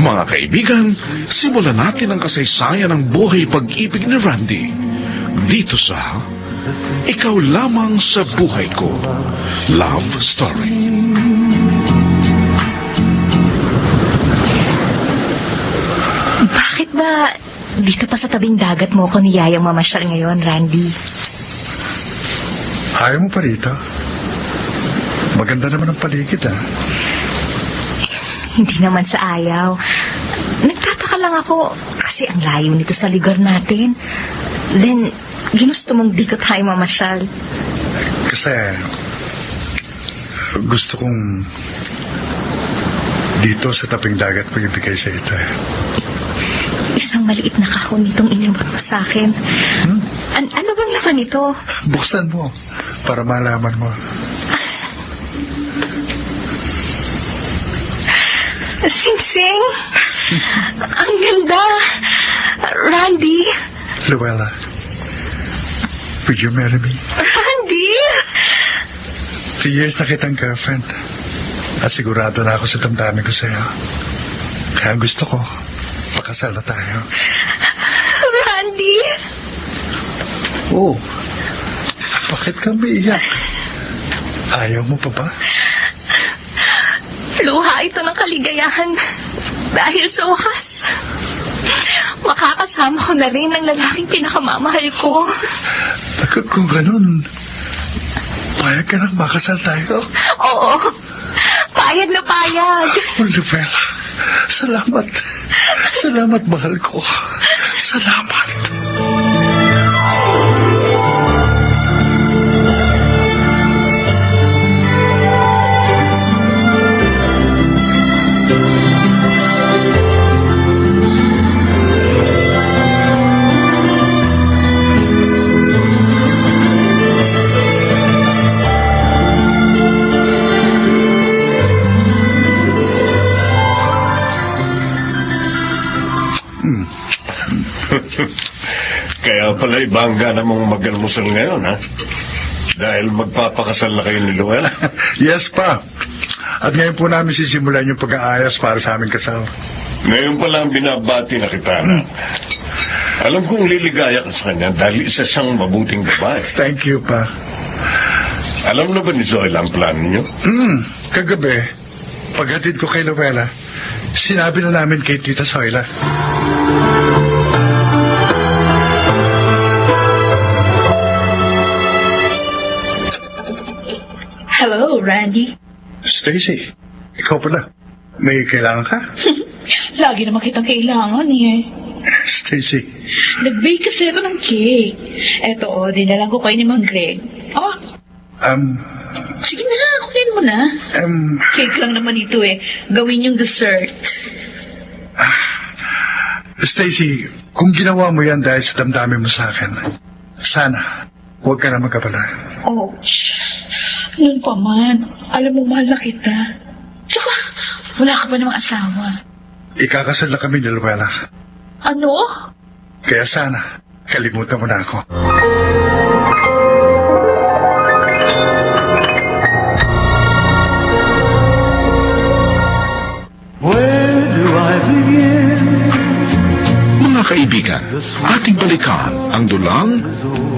Mga kaibigan, simulan natin ang kasaysayan ng buhay pag-ibig ni Randy dito sa Ikaw Lamang sa Buhay Ko, Love Story. Bakit ba dito pa sa tabing dagat mo ko niyayang mamasyal ngayon, Randy? Ayaw mo pa rito? Maganda naman ang paligid, ha? Hindi naman sa ayaw. Nagtataka lang ako kasi ang layo nito sa lugar natin. Then, ginusto mong dito tayo mamasyal. Kasi gusto kong dito sa tabing dagat ko ibigay sa ito, eh. Isang maliit na kahon nitong inabot mo sa akin. Ano bang laman ito? Buksan mo para malaman mo. Sing-sing! Ang ganda! Randy! Luella, would you marry me? Randy! 2 years na kitang girlfriend. At sigurado na ako sa damdamin ko sa'yo. Kaya gusto ko, pakasal na tayo. Randy! Oh, bakit ka umiiyak? Ayaw mo pa ba? Luha ito ng kaligayahan. Dahil sa wakas, makakasama ko na rin ang lalaking pinakamamahal ko. Kung ganun, payag ka nang makasal tayo? Oo, payag na payag. Oh, Luella, salamat. Salamat, mahal ko. Salamat. Kaya pala ibangga namang mag-almusal ngayon, ha? Dahil magpapakasal na kayo ni Luella. Yes, pa. At ngayon po namin sisimulan yung pag-aayos para sa aming kasal. Ngayon pala ang binabati na kita, na. Alam kong liligaya ka sa kanya dahil isa siyang mabuting babae. Thank you, pa. Alam na ba ni Zoila ang plano niyo? Kagabi, paghatid ko kay Luella, sinabi na namin kay Tita Zoila. Hello, Randy. Stacy, ikaw pala. May kailangan ka? Lagi naman kitang kailangan eh. Stacy, Nag-bake kasi ako ng cake. Eto, dinalang ko kay ni Mang Greg. Oh, sige na, kunin mo na. Cake lang naman ito eh. Gawin yung dessert. Stacy, kung ginawa mo yan dahil sa damdamin mo sa akin, sana, huwag ka na magkabala. Oh, noon pa man. Alam mo, mahal na kita. Tsaka, wala ka pa namang asawa. Ikakasal na kami ni Luella. Ano? Kaya sana, kalimutan mo na ako. Mga kaibigan, ating balikan ang dulang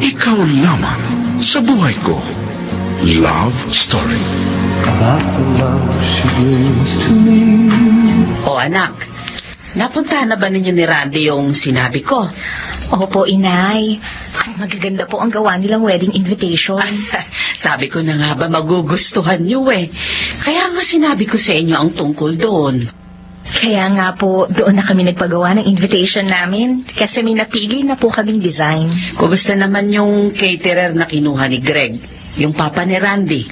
Ikaw Lamang sa Buhay Ko, Love Story. O anak, napunta na ba ninyo ni Randy yung sinabi ko? Opo, inay. At magaganda po ang gawa nilang wedding invitation. Sabi ko na nga ba magugustuhan niyo eh. Kaya nga sinabi ko sa inyo ang tungkol doon. Kaya nga po, doon na kami nagpagawa ng invitation namin kasi may napili na po kaming design. Kumusta naman yung caterer na kinuha ni Greg? Yung papa ni Randy?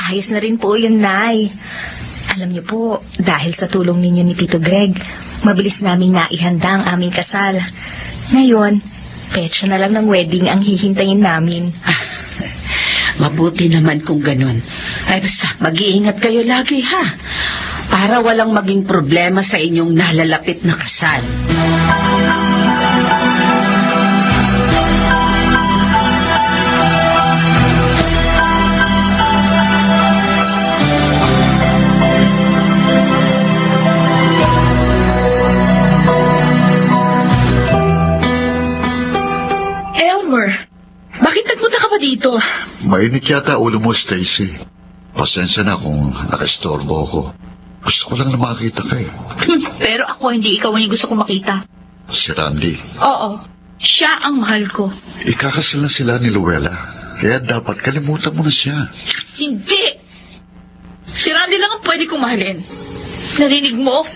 Ayos na rin po yun, Nay. Alam niyo po, dahil sa tulong ninyo ni Tito Greg, mabilis naming naihanda ang aming kasal. Ngayon, petsa na lang ng wedding ang hihintayin namin. Mabuti naman kung ganun. Ay basta, mag-iingat kayo lagi ha. Para walang maging problema sa inyong nalalapit na kasal. Mainit yata ulo mo, Stacy. Pasensya na kung nakastorbo ako. Gusto ko lang na makita ka eh. Pero ako, hindi ikaw ang gusto ko makita. Si Randy. Oo, siya ang mahal ko. Ikakasal na sila ni Luella. Kaya dapat kalimutan mo na siya. Hindi! Si Randy lang ang pwede kong mahalin. Narinig mo?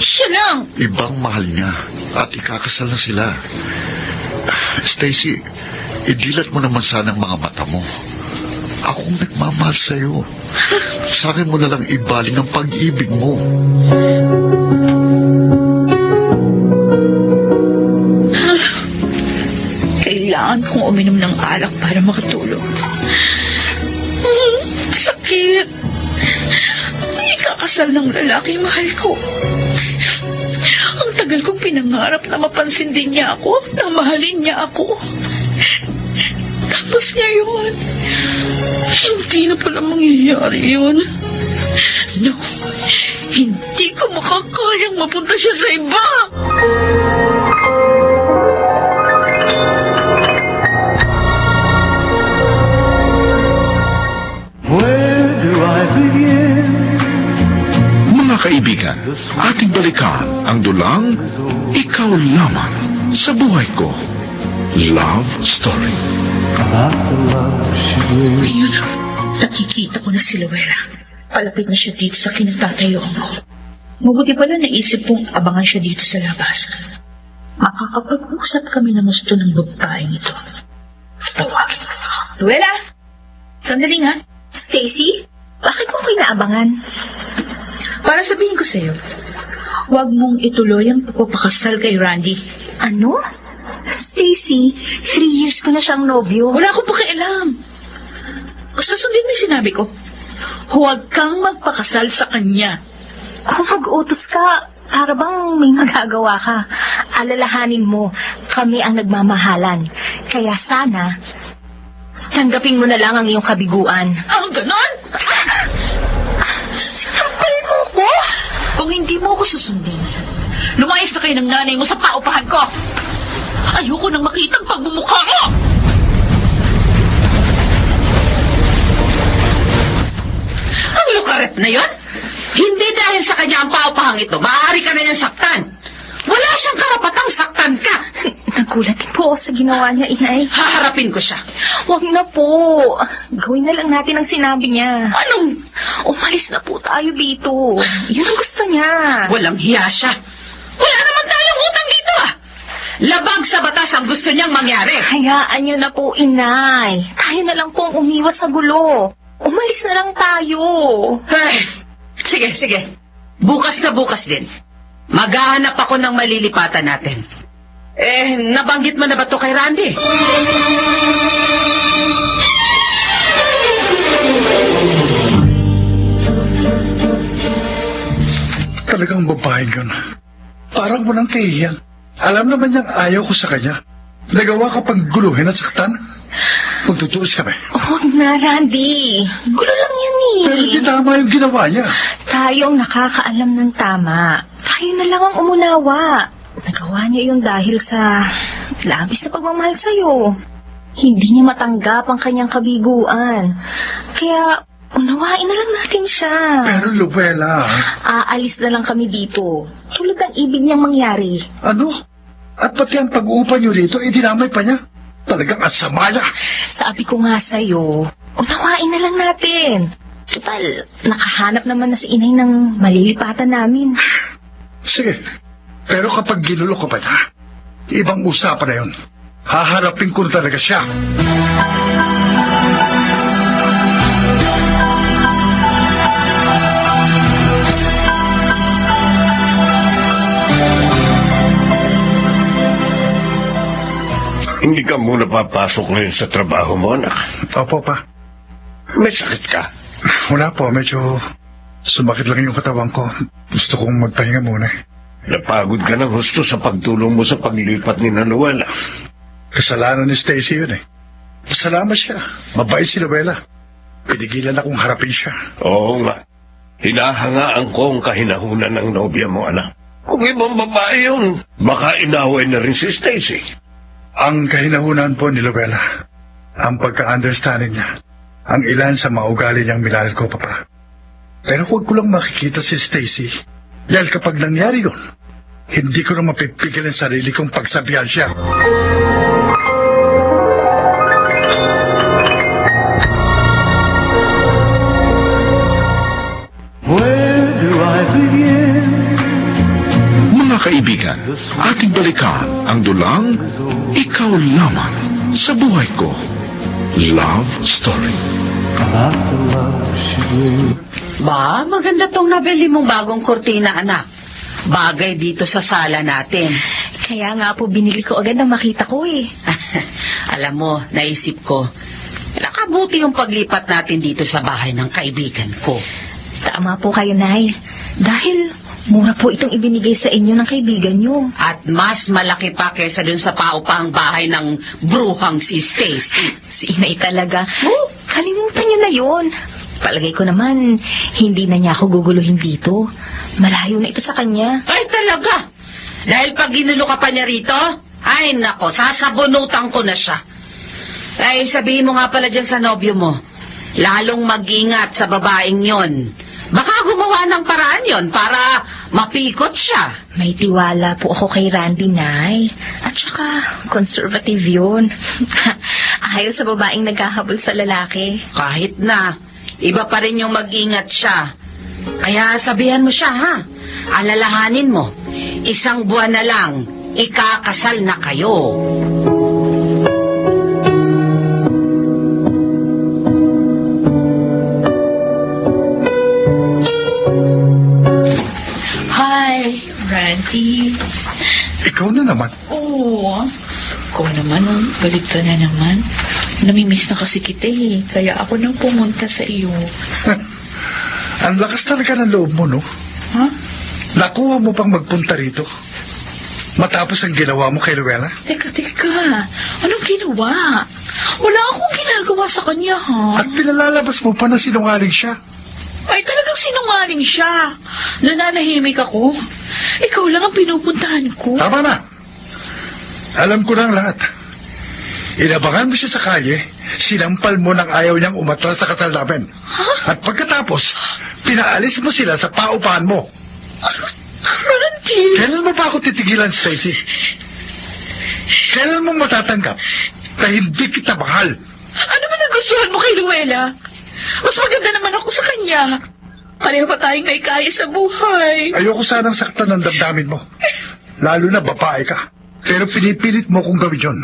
Siya lang! Ibang mahal niya. At ikakasal na sila. Stacy, idilat mo naman sana ang mga mata mo. Akong nagmamahal sa'yo. Sa akin mo na lang ibaling ang pag-ibig mo. Kailangan kong uminom ng alak para makatulog. Sakit! Ikakasal ng lalaki mahal ko. Ang tagal kong pinangarap na mapansin din niya ako, na mahalin niya ako. Tapos ngayon, hindi na pala mangyayari yun. No, hindi ko makakayang mapunta siya sa iba. Mga kaibigan, ating balikan ang dulang Ikaw Lamang sa Buhay Ko. Love Story. Ngayon, nakikita ko na si Luella. Palapit na siya dito sa kinatatayuan ko. Mabuti pala naisip kong abangan siya dito sa labas. Makakapag-usap kami ng gusto ng babaeng ito. Tawagin ko. Luella! Sandali nga. Stacy, bakit mo ko inaabangan? Para sabihin ko sa'yo, huwag mong ituloy ang pagpapakasal kay Randy. Ano? Stacy, 3 years ko na siyang nobyo. Wala akong pakialam. Basta sundin mo yung sinabi ko. Huwag kang magpakasal sa kanya. Kung mag-utos ka, para bang may magagawa ka. Alalahanin mo, kami ang nagmamahalan. Kaya sana, tanggapin mo na lang ang iyong kabiguan. Ah, ganon? Sinampal mo ko? Kung hindi mo ako susundin, lumayas na kayo ng nanay mo sa paupahan ko. Ayoko nang makita ang pagbumukha mo! Ang lukaret na yon? Hindi dahil sa kanya ang paupahang ito, maaari ka na niyang saktan. Wala siyang karapatang saktan ka. Nagulat din po ako sa ginawa niya, inay. Haharapin ko siya. Huwag na po. Gawin na lang natin ang sinabi niya. Anong? Umalis na po tayo dito. Yun ang gusto niya. Walang hiya siya. Wala naman tayong utang dito ah. Labag sa batas ang gusto niyang mangyari. Hayaan niyo na po, inay. Tayo na lang po ang umiwas sa gulo. Umalis na lang tayo. Ay, sige. Bukas na bukas din. Maghahanap ako ng malilipatan natin. Nabanggit mo na ba to kay Randy? Talagang babaeng yun. Parang walang kahiyan. Alam naman niyang ayaw ko sa kanya. Nagawa ka pang guluhin at saktan. Magtutuos kami. Huwag na, Randy. Gulo lang yan eh. Pero di tama yung ginawa niya. Tayong nakakaalam ng tama. Tayo na lang ang umunawa. Nagawa niya yung dahil sa labis na pagmamahal sa'yo. Hindi niya matanggap ang kanyang kabiguan. Kaya unawain na lang natin siya. Pero Luella... Aalis na lang kami dito. Tulad ng ibig niyang mangyari. Ano? At pati ang pag-uupa niyo rito, dinamay pa niya. Talagang asama niya. Sabi ko nga sa'yo, unawain na lang natin. Total, nakahanap naman na si inay ng malilipatan namin. Sige. Pero kapag ginulo ko pa niya, ibang usapan na yun. Haharapin ko na talaga siya. Hindi ka muna papasok ngayon sa trabaho mo, anak. Opo, pa. May sakit ka. Wala po, medyo sumakit lang yung katawan ko. Gusto kong magpahinga muna. Napagod ka ng husto sa pagtulong mo sa paglipat ni Luella. Kasalanan ni Stacy yun eh. Pasalamat siya. Mabait si Luella. Pinigilan akong harapin siya. Oo nga. Hinahangaan ko ang kahinahunan ng nobya mo, anak. Kung ibang babae yun, baka inaway na rin si Stacy. Ang kahinahunan po ni Luella, ang pagka-understanding niya ang ilan sa mga ugali niyang minahal ko, Papa. Pero huwag ko lang makikita si Stacy. Dahil kapag nangyari yun, hindi ko na mapipigil ang sarili kong pagsabihan siya. Mga kaibigan, ating balikan ang dulang Ikaw Lamang sa Buhay Ko. Love Story. Ba, maganda tong nabili mong bagong kurtina, anak. Bagay dito sa sala natin. Kaya nga po binili ko agad na makita ko eh. Alam mo, naisip ko, nakabuti yung paglipat natin dito sa bahay ng kaibigan ko. Tama po kayo, Nay. Dahil mura po itong ibinigay sa inyo ng kaibigan nyo. At mas malaki pa kaysa dun sa paupang bahay ng bruhang si Stacy. Si Inay talaga. Kalimutan niyo na yon. Palagay ko naman, hindi na niya ako guguluhin dito. Malayo na ito sa kanya. Ay, talaga? Dahil pag ginulo ka pa niya rito, ay nako, sasabunutan ko na siya. Ay, sabihin mo nga pala dyan sa nobyo mo, lalong mag-ingat sa babaeng yon. Baka gumawa ng paraan yon para mapikot siya. May tiwala po ako kay Randy, Nay. At saka, conservative yun. Ayaw sa babaeng naghahabol sa lalaki. Kahit na, iba pa rin yung mag-ingat siya. Kaya sabihan mo siya, ha? Alalahanin mo, 1 buwan na lang, ikakasal na kayo. Hi, Randy. Ikaw na naman. Oo. Ikaw naman, balik ka na naman. Namimiss na kasi kita eh. Kaya ako nang pumunta sa iyo. Ang lakas talaga ng loob mo, no? Ha? Nakuha mo pang magpunta rito. Matapos ang ginawa mo kay Luella? Teka. Anong ginawa? Wala akong ginagawa sa kanya, ha? At pinalalabas mo pa na sinungaling siya. Ay, talagang sinungaling siya. Nananahimik ako. Ikaw lang ang pinupuntahan ko. Tama na. Alam ko na ang lahat. Inabangan mo siya sa kalye, sinampal mo nang ayaw niyang umatras sa kasal namin. At pagkatapos, pinaalis mo sila sa paupahan mo. Randy! Kailan mo pa ako titigilan, Stacy? Kailan mo matatanggap na hindi kita mahal? Ano ba nagustuhan mo kay Luella? Mas maganda naman ako sa kanya. Pareho pa tayong may kaya sa buhay. Ayoko sanang saktan ng damdamin mo. Lalo na babae ka. Pero pinipilit mo kung gawin yun.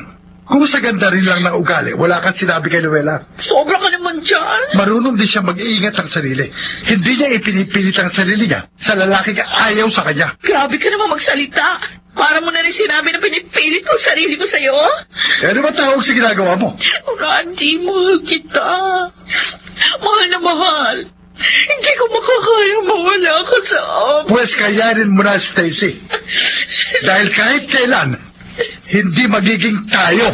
Kung sa ganda rin lang ng ugali, wala kang sinabi kay Luella. Sobra ka naman dyan. Marunong din siya mag-iingat ng sarili. Hindi niya ipinipilit ang sarili niya sa lalaking ayaw sa kanya. Grabe ka naman magsalita. Para mo na rin sinabi na pinipilit ko sarili ko sa'yo. Ano ba tawag sa ginagawa mo? Randy, mahal kita. Mahal na mahal. Hindi ko makakaya mawala ka sa amin. Pues kayanin mo na, Stacy. Dahil kahit kailan, hindi magiging tayo.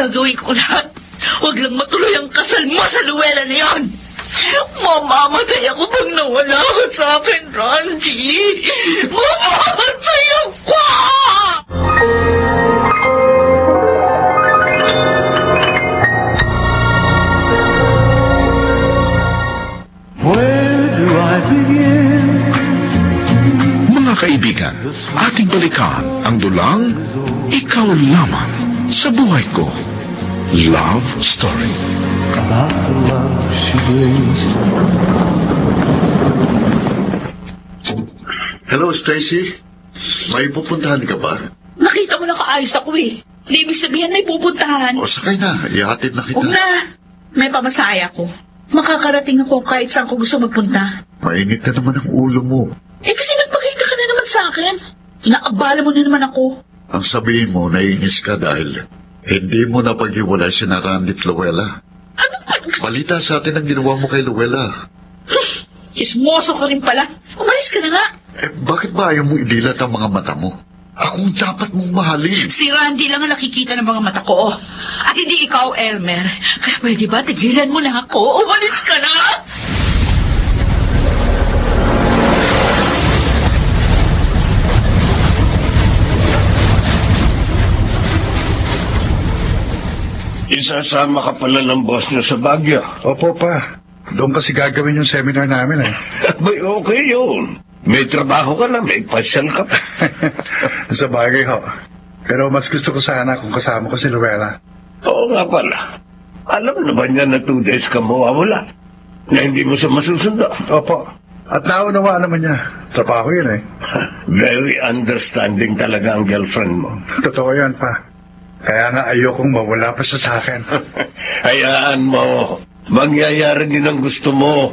Gagawin ko lahat. Huwag lang matuloy ang kasal mo sa Luella na yon. Mamamatay ako pag nawala ka sa akin, Randy. Mamamatay ako! Mga kaibigan, ating balikan ang dulang Ikaw Lamang sa Buhay Ko. Love Story. Hello, Stacy. May pupuntahan ka ba? Nakita mo na kaayos ako eh. Hindi ibig sabihin may pupuntahan. O sakay na, ihatid na kita. Huwag na. May pamasaya ko. Makakarating ako kahit saan ko gusto magpunta. Mainit na naman ang ulo mo. Eh kasi nagpakita ka na naman sa akin. Inaabala mo na naman ako. Ang sabihin mo, naiinis ka dahil hindi mo na paghiwalay si Randy at Luella. Balita sa atin ang ginawa mo kay Luella. Kismoso ka rin pala. Umalis ka na nga. Bakit ba ayaw mo idilat ang mga mata mo? Akong dapat mong mahalin. Si Randy lang ang nakikita ng mga mata ko. At hindi ikaw, Elmer. Kaya pwede ba tigilan mo na ako? Umalis ka na! Isasama ka pala ng boss niyo sa Baguio. Opo pa. Doon kasi gagawin yung seminar namin eh. Abay, okay yun. May trabaho ka na, may pasyal ka pa. Sa bagay ho. Pero mas gusto ko sana kung kasama ko si Luella. Oo nga pala. Alam na ba niya na 2 days ka mawawala? Na hindi mo siya masusundo? Opo. At naunawaan naman niya. Trabaho yun eh. Very understanding talaga ang girlfriend mo. Totoo yan pa. Kaya nga ayokong mawala pa siya sa akin. Hayaan mo. Mangyayari din ang gusto mo.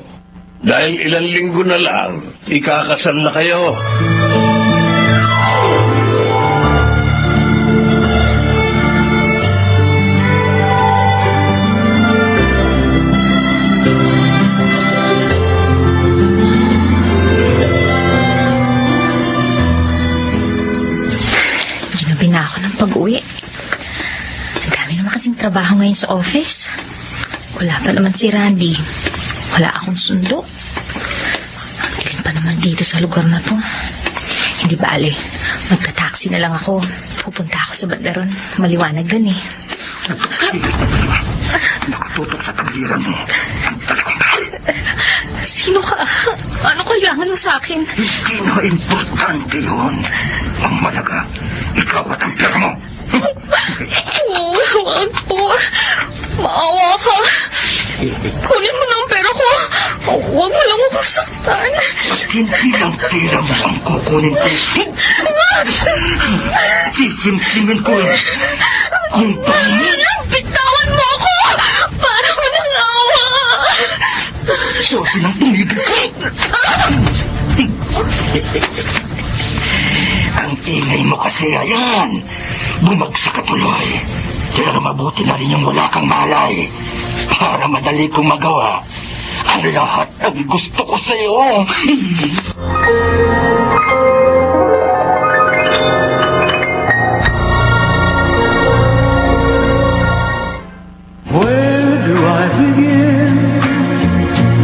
Dahil ilang linggo na lang, ikakasal na kayo. Ginabi na ako ng pag-uwi. Ang dami naman kasing trabaho ngayon sa office. Wala pa naman si Randy. Wala akong sundo. Ang dilim pa naman dito sa lugar na to. Hindi bale. Magta-taxi na lang ako. Pupunta ako sa Bandaron. Maliwanag dun eh. Nakatutok sa tabliran mo. Sino ka? Ano kailangan mo sa akin? Hindi na importante yun. Ang malaga, ikaw at ang pera mo. Huwag po. Maawa ka. Kunin mo na ang pera ko. Huwag mo lang ako saktan. At hindi lang pera mo ang kukunin ko. Sisimsimin ko rin. Ang dami. Bitawan mo ako. Para ko nang awa. Sabi ng tumigil ka. Ang ingay mo kasi, ayan. Bumagsak ka tuloy. Kaya mabuti na rin yung wala kang malay. Para madali kong magawa ang lahat ng gusto ko sa'yo.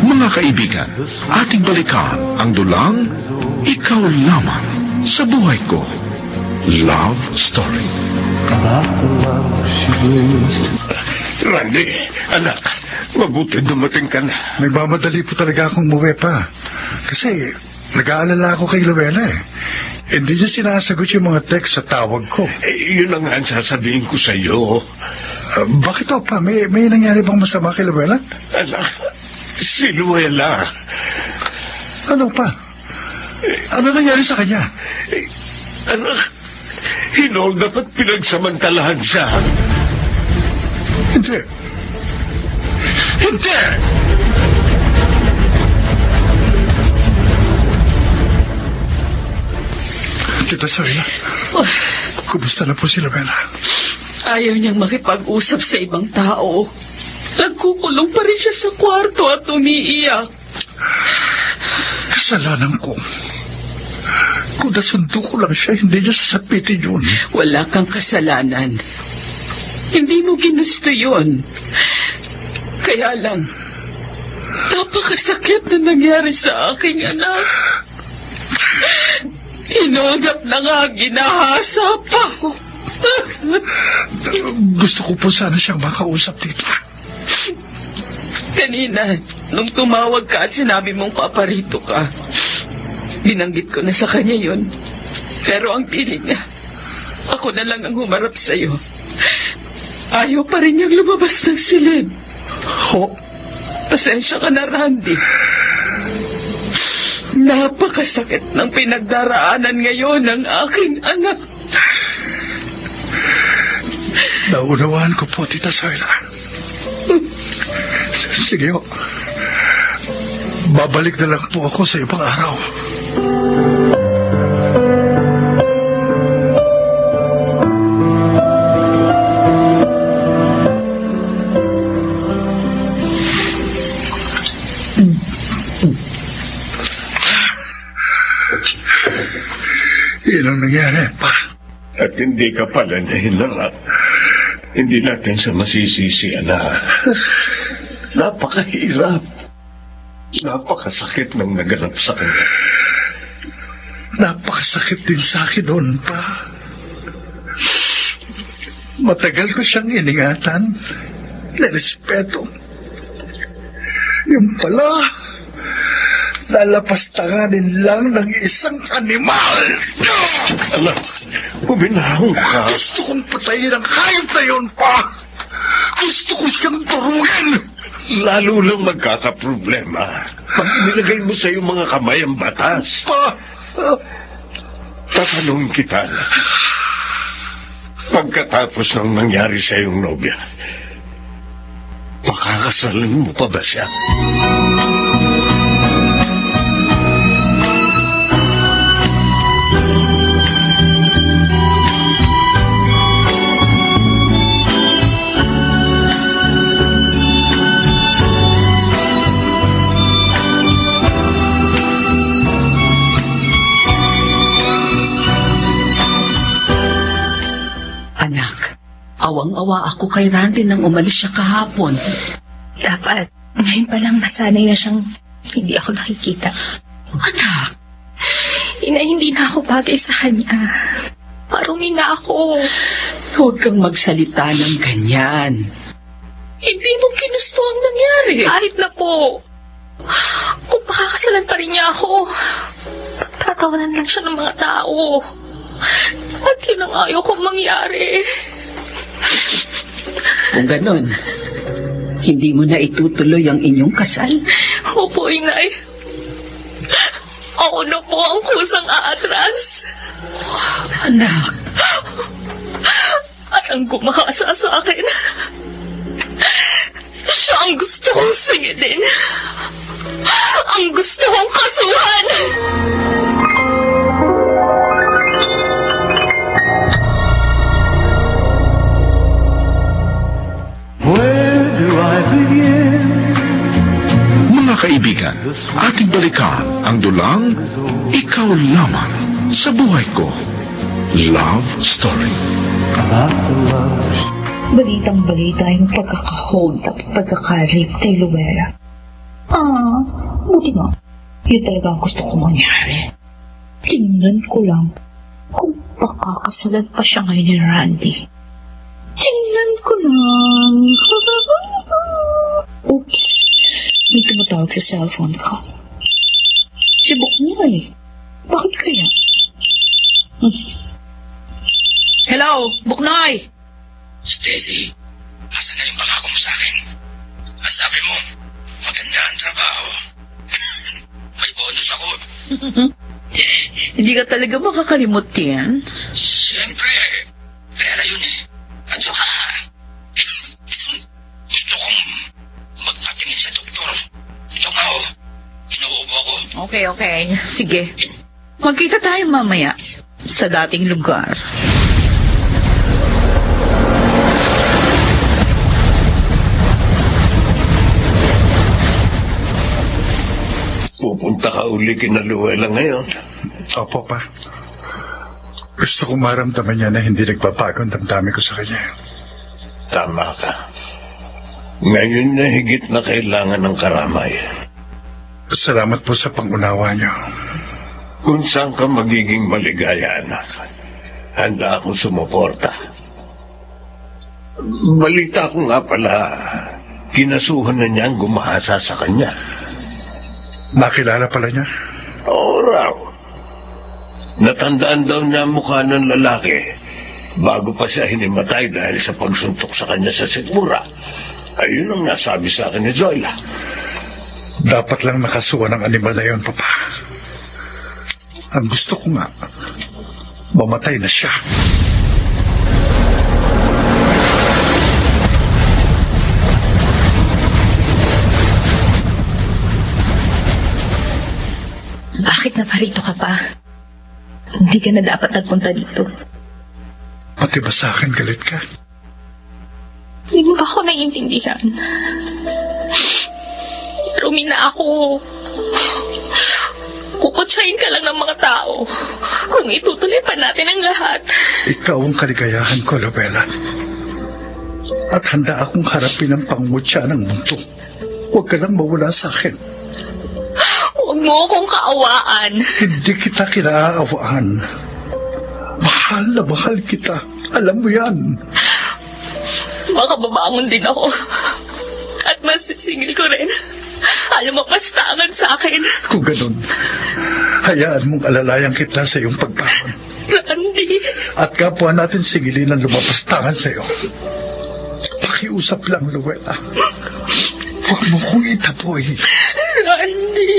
Mga kaibigan, ating balikan ang dulang Ikaw Lamang sa Buhay Ko. Love Story. Randy, anak, mabuti dumating ka na. Nagmamadali po talaga akong umuwi pa. Kasi nag-aalala ako kay Luella eh. Hindi niya sinasagot yung mga text sa tawag ko. Yun ang nga ang sasabihin ko sa iyo. Bakit o pa? May nangyari bang masama kay Luella? Anak, si Luella. Ano pa? Ano nangyari sa kanya? Anak, hinold up at pinagsamantalahan siya. Hindi. Hindi! Tita Soria, kumusta na po si Luella? Ayaw niyang makipag-usap sa ibang tao. Nagkukulong pa rin siya sa kwarto at umiiyak. Kasalanan ko. Kung nasundo ko lang siya, hindi niya sasapitin yun. Wala kang kasalanan. Hindi mo ginusto yun. Kaya lang, napakasakit na nangyari sa aking anak. Hinulgap na nga, ginahasa pa ako. Gusto ko po sana siyang makausap dito. Kanina, nung tumawag ka at sinabi mong paparito ka, binanggit ko na sa kanya yun. Pero ang piling niya, ako na lang ang humarap sa'yo. Ayaw pa rin niyang lumabas ng silid. Ho? Pasensya ka na, Randy. Napakasakit ng pinagdaraanan ngayon ng aking anak. Naunawaan ko po, Tita Soila. Sige ho. Babalik na lang po ako sa ibang araw. Yun ang nangyari, pa. At hindi ka pala nahinala. Hindi natin siya masisisi, anak. Napakahirap. Napakasakit ng naganap sa kanya. Napakasakit din sa akin noon, pa. Matagal ko siyang iningatan, nirespeto. Yung pala, lalapastanganin lang ng isang animal. Anak, buminahon ka. Gusto kong patayin ang hayop na yun, pa. Gusto ko siyang turugin. Lalo lang magkakaproblema pag nilagay mo sa iyong mga kamay ang batas. Pa, Tatanungin kita, anak. Pagkatapos ng nangyari sa iyong nobya, pakakasalan mo pa ba siya? Anak, awang-awa ako kay Randy nang umalis siya kahapon. Dapat, ngayon pa lang masanay na siyang hindi ako nakikita. Anak, Hindi na ako bagay sa kanya. Parumi na ako. huwag kang magsalita ng ganyan. Hindi mo ginusto ang nangyari. Kahit na po. Kung pakakasalan pa rin niya ako, pagtatawanan lang siya ng mga tao. At yun ang ayaw kong mangyari. Kung ganon, hindi mo na itutuloy ang inyong kasal? Opo, inay. Ako na po ang kusang aatras. Anak, At ang gumahasa sa akin, siya ang gusto kong singilin. Ang gusto kong kasuhan. Mga kaibigan, ating balikan ang dulang Ikaw Lamang sa Buhay Ko. Love Story. Balitang-balita yung pagkaka-hold at pagkaka-rape kay Luella. Buti nga. Yun talaga ang gusto kong mangyari. Tingnan ko lang kung pakakasalan pa siya ngayon ni Randy. Tingnan ko lang. Oops. May tumatawag sa cellphone ko. Si Buknoy. Bakit kaya? Hello, Buknoy! Stacy, asan na yung pangako mo sa akin? Ang sabi mo, maganda ang trabaho. May bonus ako. Hindi ka talaga makakalimot yan. Siyempre, pera yun eh. At saka, gusto kong magpatingin sa doktor. Ito nga oh, inuubo ko. Okay. Sige. Magkita tayo mamaya sa dating lugar. Pupunta ka uli kina Luella ngayon. Opo, pa. Gusto kong maramdaman niya na hindi nagbabago ang damdamin ko sa kanya. Tama ka. Ngayon na higit na kailangan ng karamay. Salamat po sa pangunawa niyo. Kung saan ka magiging maligaya, anak, handa akong sumuporta. Balita ko nga pala, kinasuhan na niya ang gumahasa sa kanya. Nakilala pala niya? Oo raw. Natandaan daw niya ang mukha ng lalaki bago pa siya hinimatay dahil sa pagsuntok sa kanya sa sikmura. Ayun ang nasabi sa akin ni Zoila. Dapat lang nakasuhan ng animal na yun, Papa. Ang gusto ko nga, mamatay na siya. Bakit naparito ka pa? Hindi ka na dapat nagpunta dito. Pati ba sa akin galit ka? Hindi mo ba ako naiintindihan? Rumi na ako. Kukutsahin ka lang ng mga tao kung itutuloy pa natin ang lahat. Ikaw ang kaligayahan ko, Lovella. At handa akong harapin ang pangmutya ng mundo. Huwag ka nang mawala sa akin. Huwag mo akong kaawaan. Hindi kita kinaawaan. Mahal na mahal kita. Alam mo yan. Baka babangon din ako. At masisingil ko rin. Alam mo, pastangan sa akin. Kung ganun, hayaan mong alalayan kita sa iyong pagbangon. Randy. At kapwa natin singilin ang lumapastangan sa iyo. Pakiusap lang, Luella. Huwag mo kong itaboy. Randy.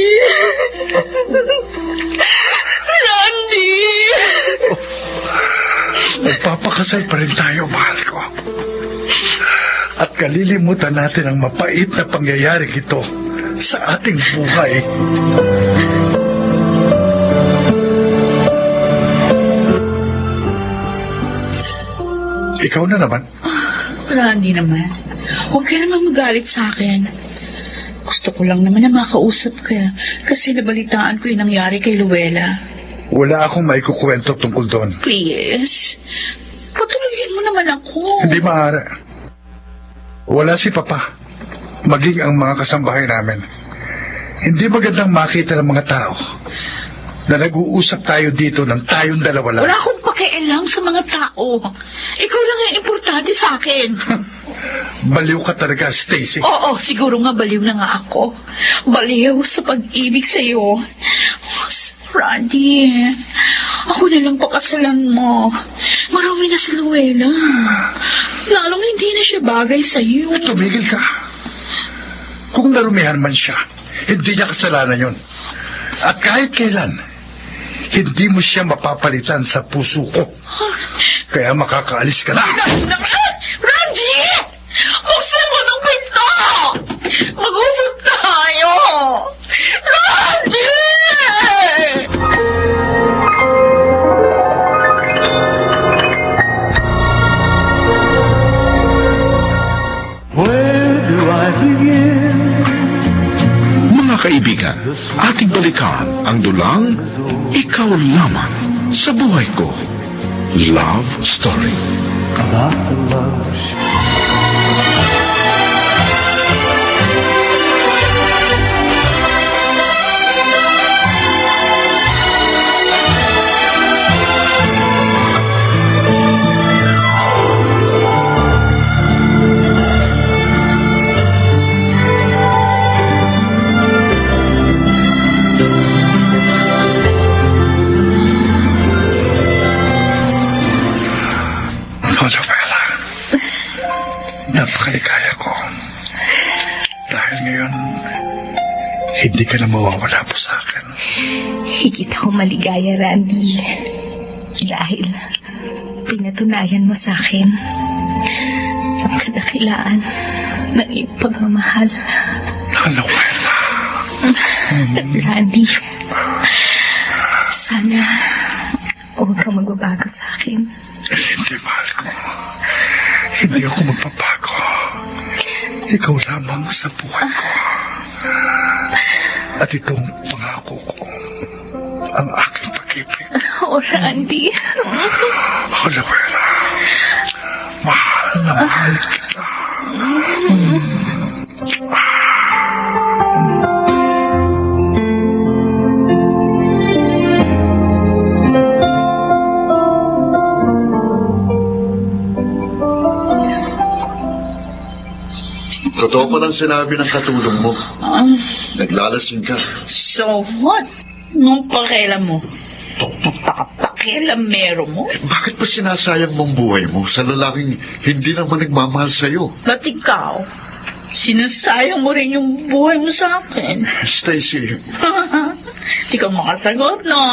Randy. Magpapakasal pa rin tayo, mahal ko. At kalilimutan natin ang mapait na pangyayari ito sa ating buhay. Ikaw na naman. Randy naman, huwag ka naman magalit sa akin. Gusto ko lang naman na makausap ka kasi nabalitaan ko yung nangyari kay Luella. Wala akong maikukwento tungkol doon. Please, patuloyin mo naman ako. Hindi maaari. Wala si Papa, maging ang mga kasambahay namin. Hindi magandang makita ng mga tao na nag-uusap tayo dito ng tayong dalawa lang. Wala akong pakialam sa mga tao. Ikaw lang ang importante sa akin. Baliw ka talaga, Stacy. Oo, siguro nga baliw na nga ako. Baliw sa pag-ibig sa'yo. Randy, ako na lang pakasalan mo. Marami na si Luella. Lalong hindi na siya bagay sa'yo. Tumigil ka. Kung narumihan man siya, hindi niya kasalanan yun. At kahit kailan, hindi mo siya mapapalitan sa puso ko. Kaya makakaalis ka na. Randy! Buksan mo ng pinto! Mag-usap tayo! Randy! Mga kaibigan, ating balikan ang dulang Ikaw Lamang sa Buhay Ko. Love Story. Lovella, napakaligaya ko. Dahil ngayon, hindi ka na mawawala po sa akin. Higit ako maligaya, Randy. Dahil pinatunayan mo sa akin ang kadakilaan ng iyong pagmamahal. Lovella. Randy, sana huwag kang magbabago sa akin. Hindi, mahal ko. Hindi ako magpapago. Ikaw lamang sa buhay ko. At itong pangako ko, ang aking pag-ibig. Oh, Randy. Oh, Lovella. Mahal na mahal kita. Totoo pa lang sinabi ng katulong mo. Naglalasing ka. So what? Nung pakialam mo? Pakialamero mo? Bakit pa sinasayang mong buhay mo sa lalaking hindi naman nagmamahal sa'yo? Ba't ikaw? Sinasayang mo rin yung buhay mo sa akin. Stacy, Di ka makasagot, no?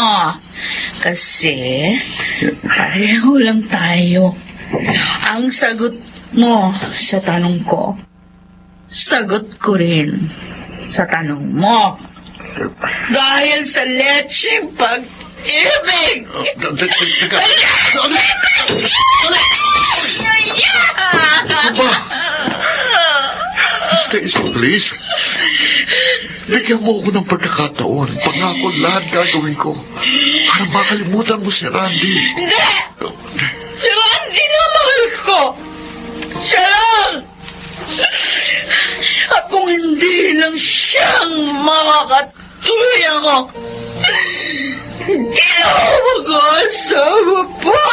Kasi, pareho lang tayo. Ang sagot mo sa tanong ko, sagot ko rin sa tanong mo. Dahil sa lecheng pag-ibig! Teka. Stacy, please. Bigyan mo ako ng pagkakataon. Pangako lahat gagawin ko. Para makalimutan mo si Randy. Hindi! Si Randy na mahal ko! Siya lang! At kung hindi lang siyang makakatuloy ako, hindi na ako mag-asawa pa!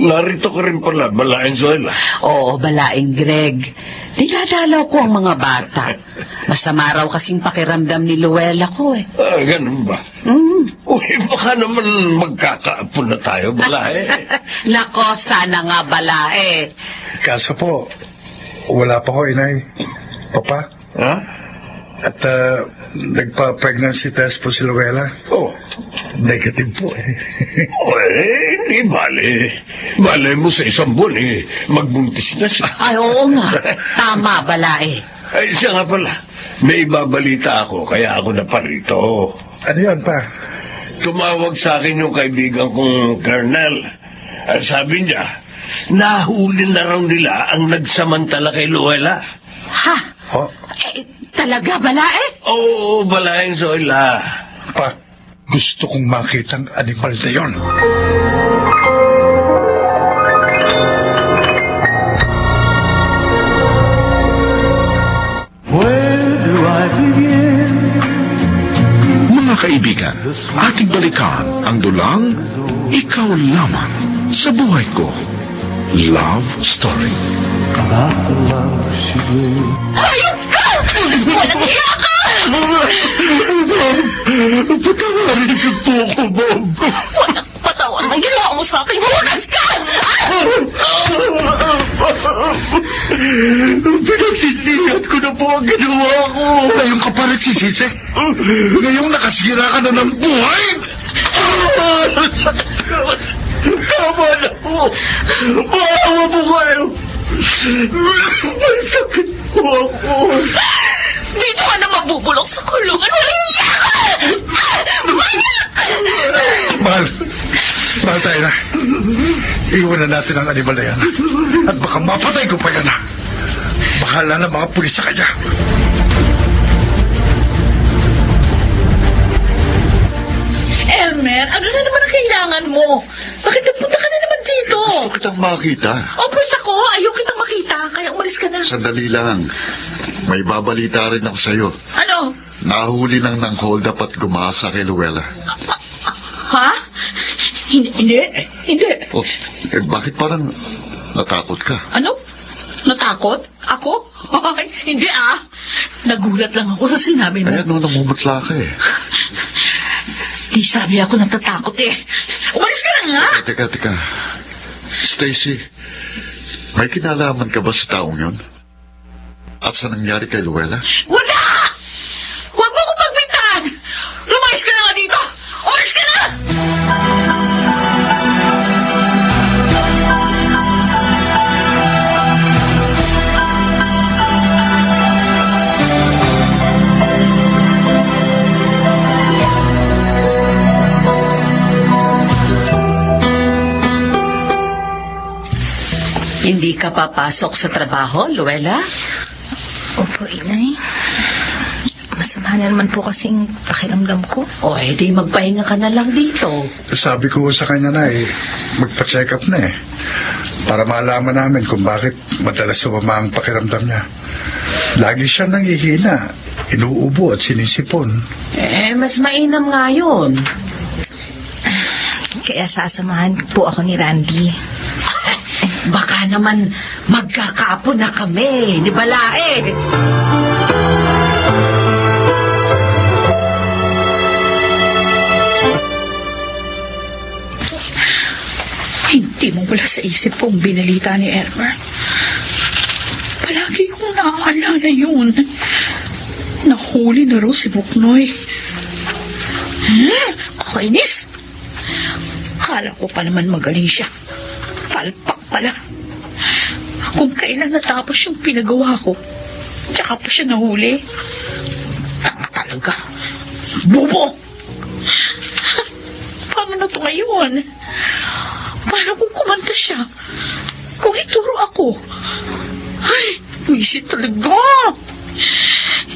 Narito ka rin pala, Balaeng Zoila. Oo, balaing Greg. Dinadalaw ko ang mga bata. Masama raw kasing pakiramdam ni Luella ko eh. Ganun ba? Uy, baka naman magkakaapon na tayo, Balae. Nako, sana nga balae. Kaso po, wala pa ko, inay. Papa. Ha? At nagpa-pregnancy test po si Luella. Oh. Negative po eh. Hindi bale. Bale mo sa isang buwan magbuntis na siya. Ay, oo nga. Tama, balae. Ay, siya nga pala. May ibabalita ako, kaya ako na parito. Ano yan, pa? Tumawag sa akin yung kaibigan kong Colonel. Sabi niya, nahuli na raw nila ang nagsamantala kay Luella. Ha? Oh, Talaga, balae? Oo, Balaeng Zoila. pa, gusto kong makita ang animal na yon. Mga kaibigan, ating balikan ang dulang Ikaw Lamang sa Buhay Ko. Love Story. Hayop ka! Walang hiya ka! Patawarin niyo po ako, Bob. Walang patawan ang ginawa mo sa akin. Hugas ka! Pinagsisihan ko na po ang ginawa ko. Ngayon ka pa nagsisisi? Ngayong nakasira ka na ng buhay? Tama na po. Maawa po kayo. Masakit po ako. Dito ka na mabubulok sa kulungan. Walang hiya ka! Mahal. Mahal tayo na. Iwan na natin ang animal na yan. At baka mapatay ko pa yan. Bahala na mga pulis sa kanya. Elmer, ano na naman ang kailangan mo? Bakit nagpunta ka na naman dito? Gusto kitang makita. Opus ako, ayaw kitang makita, kaya umalis ka na. Sandali lang. May babalita rin ako sa'yo. Ano? Nahuli nang hold up at gumasa kay Luella. Ha? Hindi. Oh, bakit parang natakot ka? Ano? Natakot? Ako? Ay, hindi ah. Nagulat lang ako sa sinabi mo. Kaya namumutla ka eh. Di sabi ako natatakot eh. Umalis ka na nga! Teka. Stacy, may kinalaman ka ba sa taong yon? At sa nangyari kay Luella? Wala! Huwag mo akong pagbintangan! Lumayas ka na nga dito! Umalis ka na! Hindi ka papasok sa trabaho, Luella? Opo, inay. Masama na naman po kasing pakiramdam ko. O, di magpahinga ka na lang dito. Sabi ko sa kanya na magpa-check up na para malaman namin kung bakit madalas sumama ang pakiramdam niya. Lagi siya nangihina, inuubo at sinisipon. Mas mainam nga yun. Kaya sasamahan po ako ni Randy. Baka naman magkakaapon na kami, di balae? Hindi mo wala sa isip kong binalita ni Elmer. Palagi kong naaalala yun. Nahuli na raw si Buknoy. Kakainis. Kala ko pa naman magaling siya. Palpak pala. Kung kailan natapos yung pinagawa ko, tsaka pa siya nahuli. Tanga talaga. Bobo! Paano na to ngayon? Paano kung kumanta siya? Kung ituro ako? Ay, wisit talaga.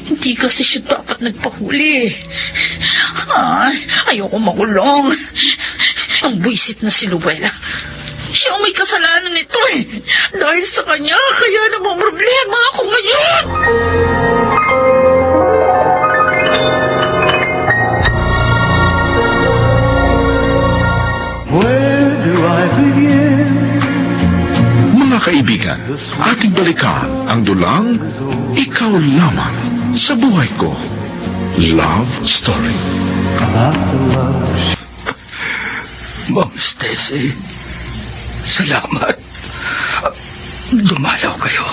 Hindi kasi siya dapat nagpahuli. Ay, ayoko makulong. Ang buisit na si Luella. Siya ang may kasalanan nito eh. Dahil sa kanya, kaya namang problema ako ngayon. Mga kaibigan, ating balikan ang dulang Ikaw Lamang sa Buhay Ko. Love Story. Ma'am Stacy, salamat. Dumalaw kayo.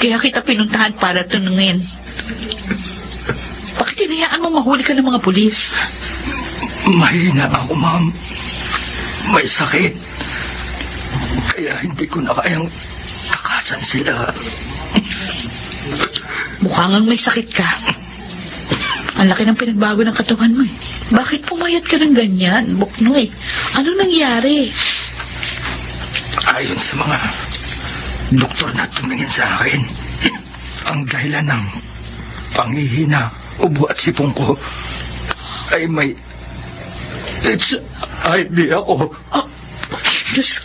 Kaya kita pinuntahan para tunungin. Bakit hinayaan mo mahuli ka ng mga pulis? Mahina ako, ma'am. May sakit. Kaya hindi ko na kayang takasan sila. Mukhang ang may sakit ka. Ang laki ng pinagbago ng katawan mo eh. Bakit pumayat ka ng ganyan, Buknoy? Ano nangyari? Ayon sa mga doktor na tumingin sa akin, ang dahilan ng panghihina, ubo at sipong ko ay may HIV ako. Oh, Diyos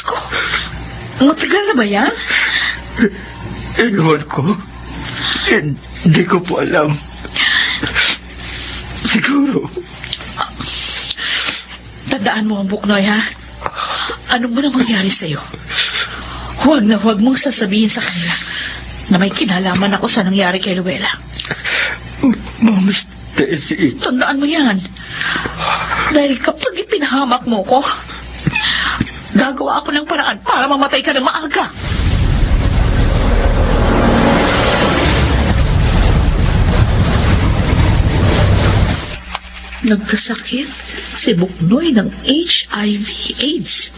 ko. Matagal na ba yan? Ewan ko. Hindi ko po alam. Siguro. Tandaan mo ang Buknoy, ha? Ano mo na mangyari sa'yo? Huwag na huwag mong sasabihin sa kanila na may kinalaman ako sa nangyari kay Luella. Ma'am Stacy. Tandaan mo yan. Dahil kapag ipinahamak mo ko, gagawa ako ng paraan para mamatay ka ng maaga. Nagkasakit si Buknoy ng HIV/AIDS.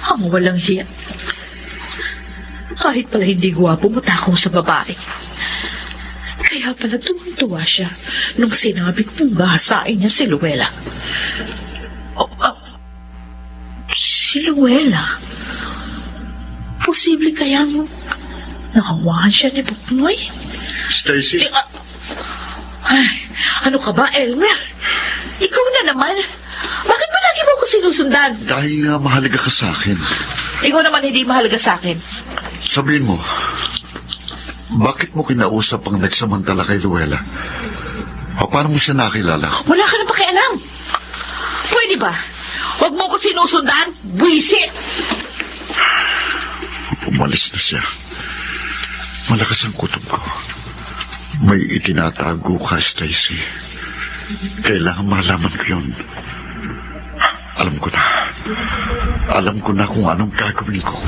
Ang walang hiya. Kahit pala hindi gwapo, matakong sa babae. Kaya pala tuwang-tuwa siya nung sinabi kong gahasain niya si Luella. Si Luella? Posible kayang nakawahan siya ni Buknoy? Stacy? Ay, ano ka ba, Elmer? Ikaw na naman. Bakit ba lagi mo ako sinusundan? Dahil nga mahalaga ka sa akin. Ikaw naman hindi mahalaga sa akin. Sabihin mo, bakit mo kinausap ang nagsamantala kay Luella? O paano mo siya nakilala? Wala ka nang pakialam. Pwede ba? Huwag mo ko sinusundan. Buisit! Umalis na siya. Malakas ang kutob ko. May itinatago ka, Stacy. Kailangan malaman ko yun. Alam ko na. Alam ko na kung anong gagawin ko.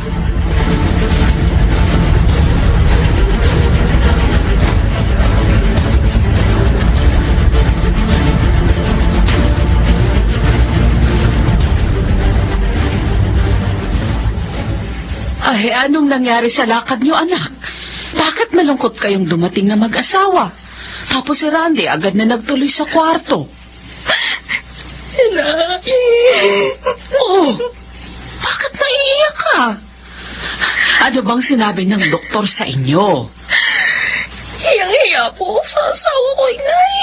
Ay, anong nangyari sa lakad niyo, anak? Bakit malungkot kayong dumating na mag-asawa? Tapos si Randy agad na nagtuloy sa kwarto. Oh, bakit naiiyak ka? Ano bang sinabi ng doktor sa inyo? Hiyang-hiya po sa asawa ko, Inay.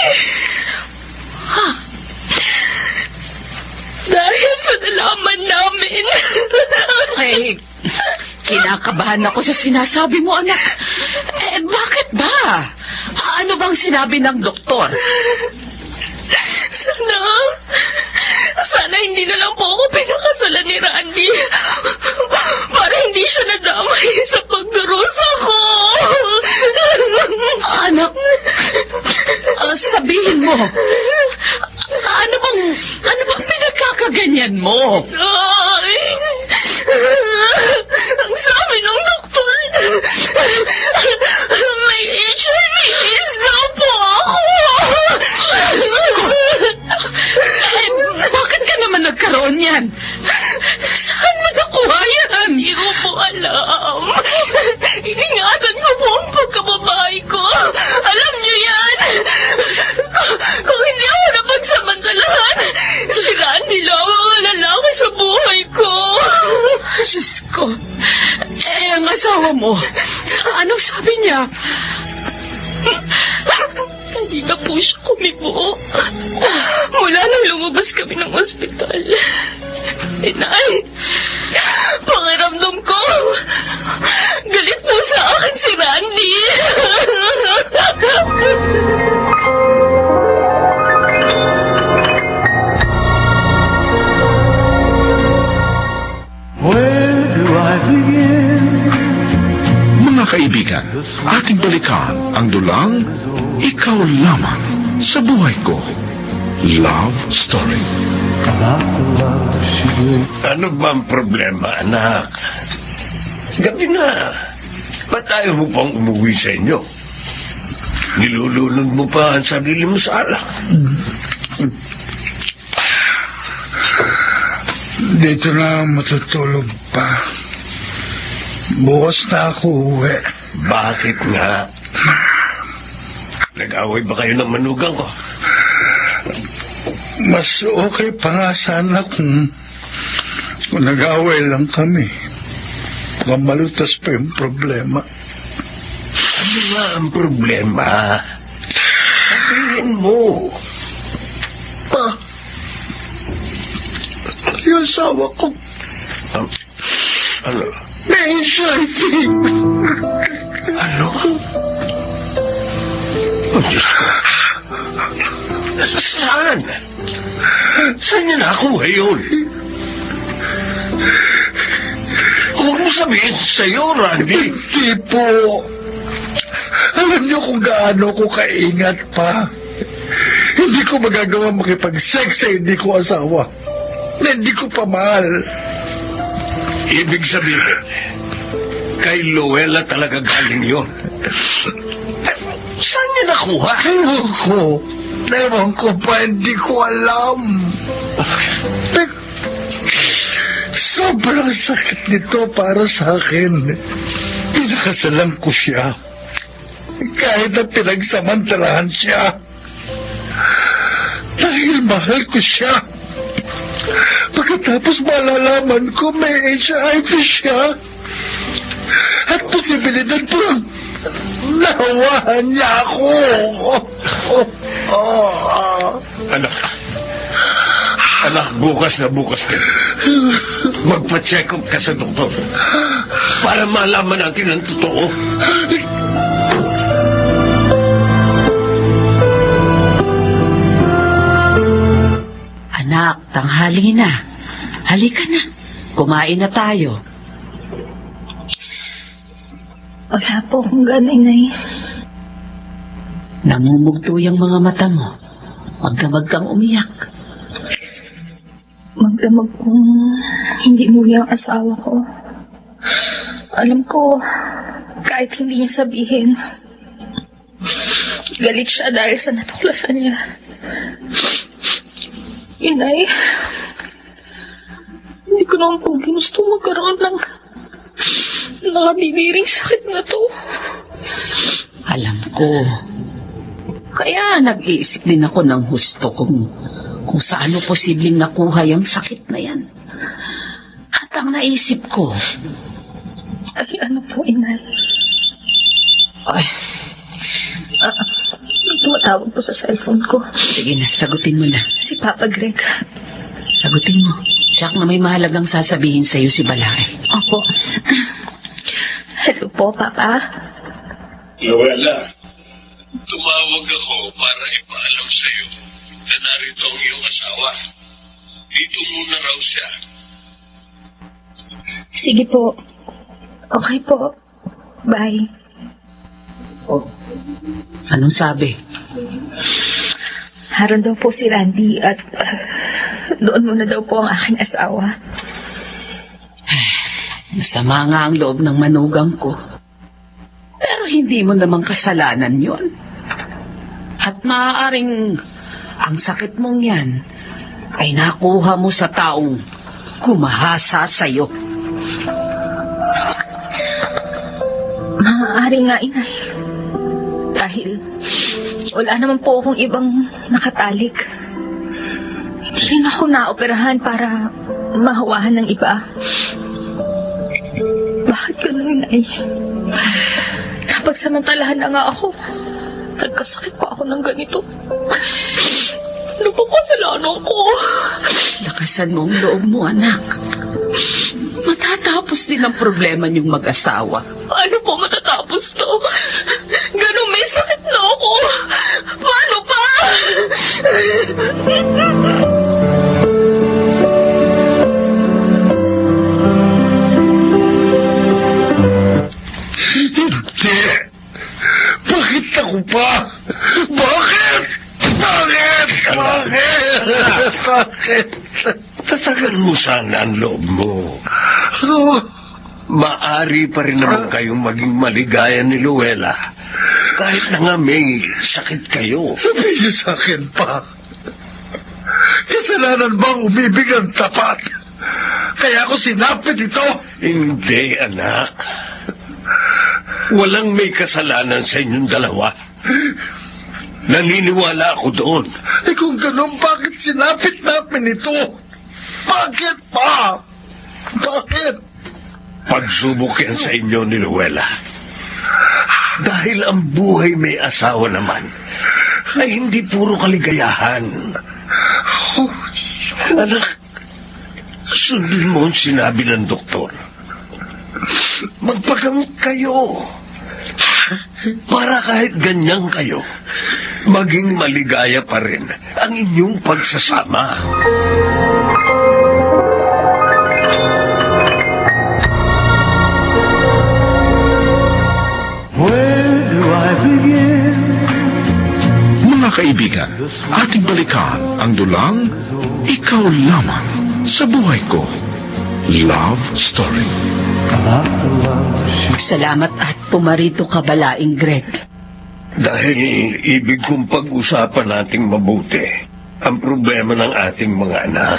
Ha? Dahil sa nalaman namin. Ay, kinakabahan ako sa sinasabi mo, anak. Bakit ba? Ano bang sinabi ng doktor? Sana hindi na lang po ako pinakasalan ni Randy. Para hindi siya nadamay sa pagdurusa ko. Anak, sabihin mo, ano bang pinagkakaganyan mo? Ay, ang sabi ng doktor, may HIV/AIDS daw po ako. Bakit ka naman nagkaroon yan? Saan mo mo? Anong sabi niya? Hindi na po siya kumibo. Mula nang lumabas kami ng ospital. Inay, pakiramdam ko, galit po sa akin si Randy. Mga kaibigan, ating balikan ang dulang Ikaw Lamang sa Buhay Ko. Love Story. Ano ba ang problema, anak? Gabi na. Ba't ayaw mo pang umuwi sa inyo? Nilulunod mo pa ang sarili mo sa alak. Dito na matutulog pa. Bukas na ako uwi. Bakit nga? Nag-away ba kayo ng manugang ko? Mas okay pa nga sana kung nag-away lang kami. Mamalutas pa yung problema. Ano nga ang problema? Sabihin mo. Yung asawa ko, Ano? may HIV. Ano? Oh, Diyos ko. Saan? Saan niya nakuha yun? Huwag mo sabihin sa'yo, Randy. Hindi po. Alam niyo kung gaano ko kaingat pa. Hindi ko magagawa makipag-sex sa hindi ko asawa. Na hindi ko pa mahal. Ibig sabihin, kay Luella talaga galing yun. Saan niya nakuha? Ewan ko pa, hindi ko alam. Sobrang sakit nito para sa akin. Pinakasalan ko siya. Kahit na pinagsamantalahan siya. Dahil mahal ko siya. Pagkatapos malalaman ko may HIV siya. At posibilidad po nahawahan niya ako. Anak, bukas din. Magpa-check up ka sa doktor para malaman natin ang totoo. Anak, tanghali na. Halika na. Kumain na tayo. Wala po akong gana, Inay. Namumugto yung mga mata mo. Magdamag kang umiyak. Magdamag kong hindi umuwi ang asawa ko. Alam ko, kahit hindi niya sabihin, galit siya dahil sa natuklasan niya. Inay, hindi ko naman po ginusto magkaroon ng nakadidiring sakit na to. Alam ko. Kaya nag-iisip din ako ng husto kung saan mo posibleng nakuha yung sakit na yan. At ang naisip ko, Ay, ano po, Inay? ay, May tumatawag po sa cellphone ko. sige na, sagutin mo na. Si Papa Greg. Sagutin mo. Siyak na may mahalagang sasabihin sa'yo si Balae. Opo. Hello po, Papa. Luella, tumawag ako para ipaalam sa'yo na narito ang iyong asawa. Dito muna raw siya. Sige po. Okay po. Bye. Anong sabi? Haron daw po si Randy at doon muna daw po ang aking asawa. Masama nga ang loob ng manugang ko. Pero hindi mo namang kasalanan yon. At maaaring ang sakit mong yan ay nakuha mo sa taong kumahasa sa'yo. Maaari nga, Inay. Dahil wala naman po akong ibang nakatalik. Hindi rin ako naoperahan para mahawahan ng iba. Bakit ganun, Nay? Napagsamantalahan na nga ako. Nagkasakit pa ako ng ganito. Ano pa kasalanan ko? Lakasan mo ang loob mo, anak. Matatapos din ang problema niyong mag-asawa. Paano po matatapos to? Ganun may sakit na ako. Paano pa? Hindi! Bakit ako pa? Bakit? Bakit? Bakit? Bakit? Tatagan mo sana ang loob mo. Maari pa rin naman kayong maging maligaya ni Luella. Kahit na nga may sakit kayo. Sabihin niyo sa akin pa. Kasalanan ba umibig ang tapat? Kaya ako sinapit ito. Hindi, anak. Walang may kasalanan sa inyong dalawa. Naniniwala ako doon. Eh kung ganun, bakit sinapit namin ito? Bakit pa? Bakit? Pagsubok yan sa inyo ni Luella. Dahil ang buhay may asawa naman, ay hindi puro kaligayahan. Anak, sundin mo ang sinabi ng doktor. Magpagamot kayo. Para kahit ganyan kayo, maging maligaya pa rin ang inyong pagsasama. Mga kaibigan, ating balikan ang dulang Ikaw Lamang sa Buhay Ko. Love Story. Salamat at pumarito ka, Balaing Greg. Dahil ibig kong pag-usapan nating mabuti ang problema ng ating mga anak.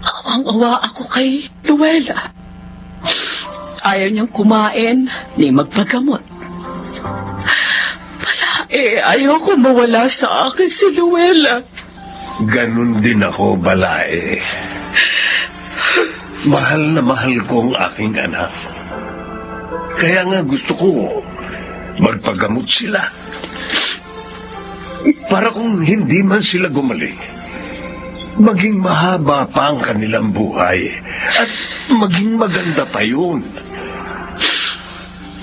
Awang-awa ako kay Luella. Ayaw niyang kumain ni magpagamot. Ayaw ko mawala sa akin si Luella. Ganun din ako, Balae. Mahal na mahal ko ang aking anak. Kaya nga gusto ko magpagamot sila. Para kung hindi man sila gumaling, maging mahaba pa ang kanilang buhay at maging maganda pa yun.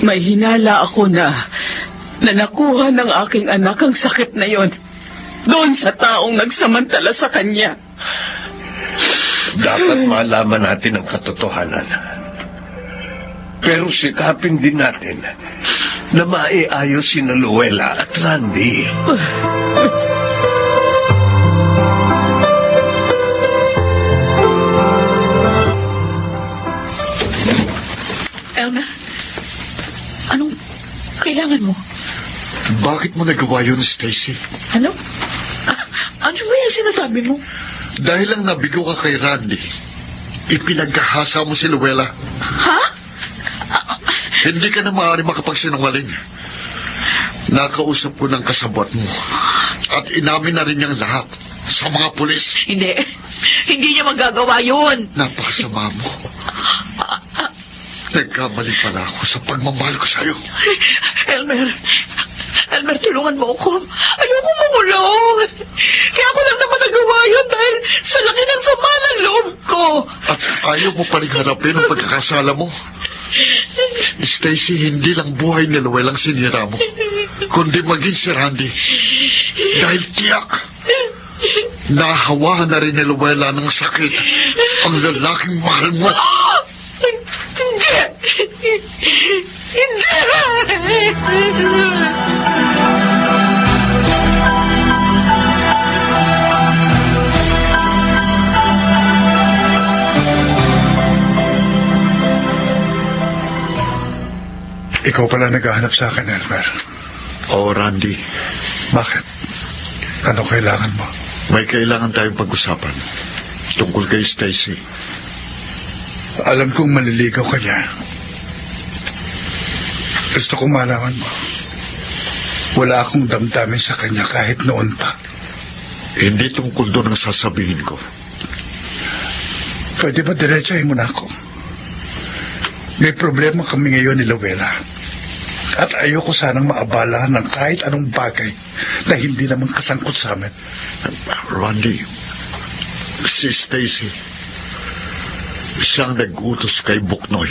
May hinala ako na nakuha ng aking anak ang sakit na yon doon sa taong nagsamantala sa kanya. Dapat malaman natin ang katotohanan. Pero sikapin din natin na maiayos si Luella at Randy. Elmer, anong kailangan mo? Bakit mo nagawa yun, Stacy? Ano? Ano ba yung sinasabi mo? Dahil lang nabigo ka kay Randy, ipinaghahasa mo si Luella. Ha? Hindi ka na maaari makapagsinungaling. Nakausap ko ng kasabot mo at inamin na rin niyang lahat sa mga pulis. Hindi. Hindi niya magagawa yun. Napakasama mo. Nagkamali pala ako sa pagmamahal ko sa'yo. Elmer, tulungan mo ako. Ayoko mamulong. Kaya ako lang naman nagawa yun dahil sa laki ng sama ng loob ko. At ayaw mo pa rin harapin ang pagkakasala mo. Stacy, hindi lang buhay ni Luella ang sinira mo, kundi maging si Randy. Dahil tiyak, nahawahan na rin ni Luella ng sakit ang lalaking mahal mo. Hindi! Hindi! Ikaw pala naghahanap sa akin, Elmer. Oo, Randy. Bakit? Ano kailangan mo? May kailangan tayong pag-usapan tungkol kay Stacy. Alam kong maliligaw ka niya. Gusto kong malaman mo. Wala akong damdamin sa kanya kahit noon pa. Hindi tungkol doon ang sasabihin ko. Pwede ba diretsahin mo na ako? May problema kami ngayon ni Luella. At ayoko sanang maabala ng kahit anong bagay na hindi naman kasangkot sa amin. Randy, si Stacy, siyang nag-utos kay Buknoy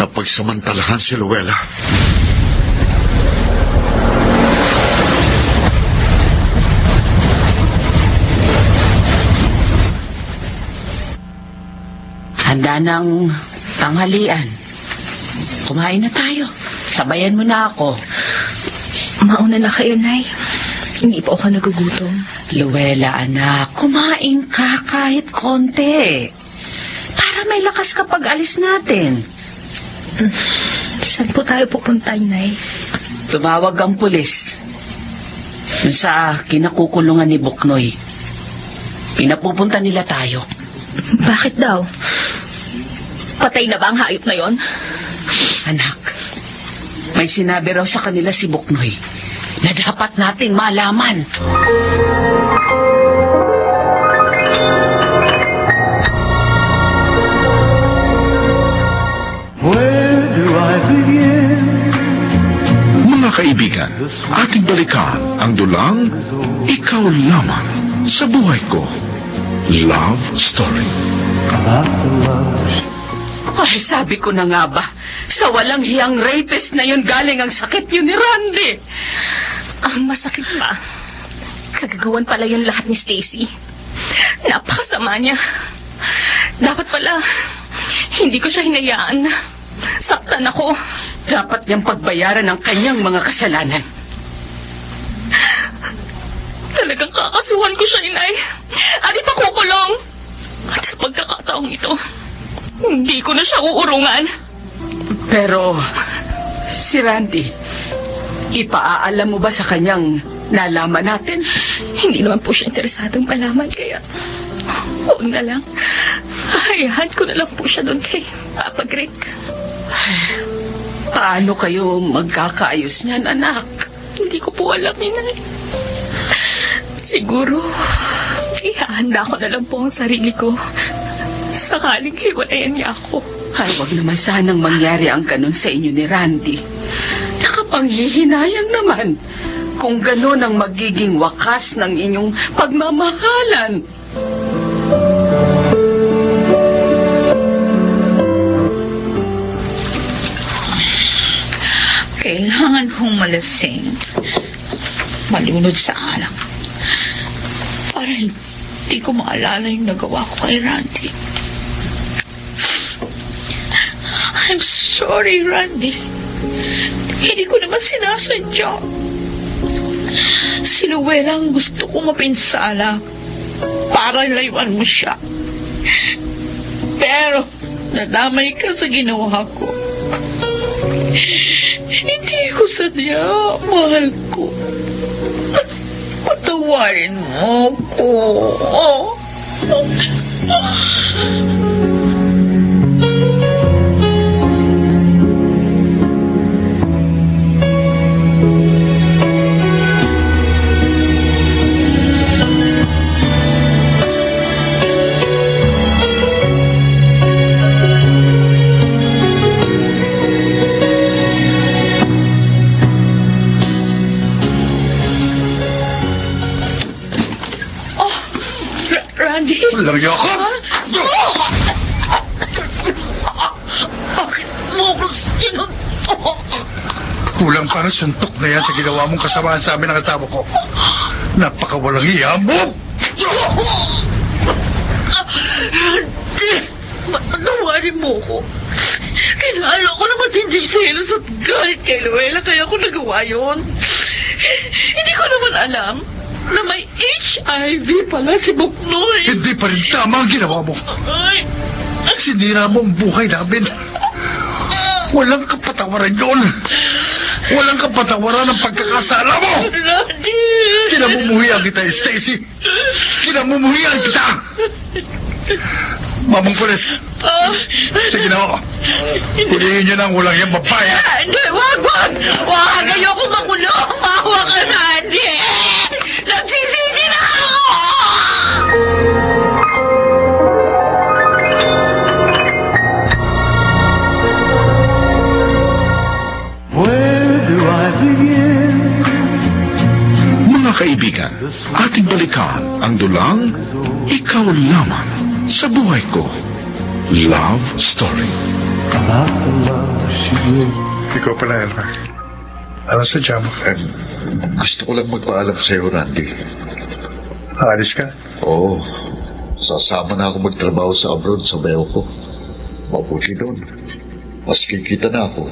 na pagsamantalahan si Luella. Handa ng tanghalian. Kumain na tayo. Sabayan mo na ako. Mauna na kayo, Nay. Hindi pa ako nagugutom. Luella, anak, kumain ka kahit konti. Para may lakas kapag alis natin. Saan po tayo pupunta, Nay? Tumawag ang pulis. Sa kinakukulungan ni Buknoy. Pinapupunta nila tayo. Bakit daw? Patay na ba ang hayop na yon? Anak, may sinabi raw sa kanila si Buknoy na dapat nating malaman. Mga kaibigan, ating balikan ang dulang Ikaw Lamang sa Buhay Ko. Love Story. Ay, sabi ko na nga ba, sa walang hiyang rapist na yun galing ang sakit yun ni Randy. Ang masakit pa, kagagawan pala yung lahat ni Stacy. Napakasama niya. Dapat pala, hindi ko siya hinayaan. Saktan ako. Dapat niyang pagbayaran ang kanyang mga kasalanan. Talagang kakasuhan ko siya, Inay. At ipakukulong. At sa pagkakataong ito, hindi ko na siya uurungan. Pero, si Randy, ipaaalam mo ba sa kanyang nalaman natin? Hindi naman po siya interesadong malaman, kaya huwag na lang. Hayaan ko na lang po siya doon kay Papa Greg. Paano kayo magkakaayos niyan, anak? Hindi ko po alam, Inay. Siguro, ihahanda ko na lang po ang sarili ko. Sakaling hiwalayan niya ako. Ay, wag naman sanang mangyari ang ganun sa inyo ni Randy. Nakapanghihinayang naman kung ganun ang magiging wakas ng inyong pagmamahalan. Kailangan kong malasing. Malunod sa alak. Para hindi ko maalala yung nagawa ko kay Randy. I'm sorry, Randy. Hindi ko naman sinasadya. Si Luella ang gusto ko mapinsala para layuan mo siya. Pero, nadamay ka sa ginawa ko. Hindi ko sadya, mahal ko. Patawarin mo ko. Randy? Walang yoko! Bakit mo ko sinuntok? Kulang para suntok na yan sa ginawa mong kasamaan sa amin ng asawa ko. Napakawalang iya mo! Randy, matatawarin mo ko. Kinalo ko na matinding selos at galit kay Luella kaya ko nagawa yun. Hindi ko naman alam na may HIV pala si Buknoy. Hindi pa rin tama ang ginawa mo. Ay, Sinira mo ang buhay namin. Walang kapatawaran yun. Walang kapatawaran ang pagkakasala mo. Randy! Kinamumuhian kita, Stacy. Kinamumuhian kita. Mamang pulis. Sige na ako. Kulihin niyo na ang ulang yung babae. Hindi, wag! Wag! Ayoko makulong! Mawa ka, Randy! Nagsisisi na ako! dulang ikaw lamang sa buhay ko. Love Story. Ikaw pala, Elmer. Ano sadya mo? Gusto ko lang magpaalam sa'yo, Randy. Aalis ka? Oo. Sasama na ako magtrabaho sa abroad sa bayaw ko. Mabuti doon. Mas kikita na ako.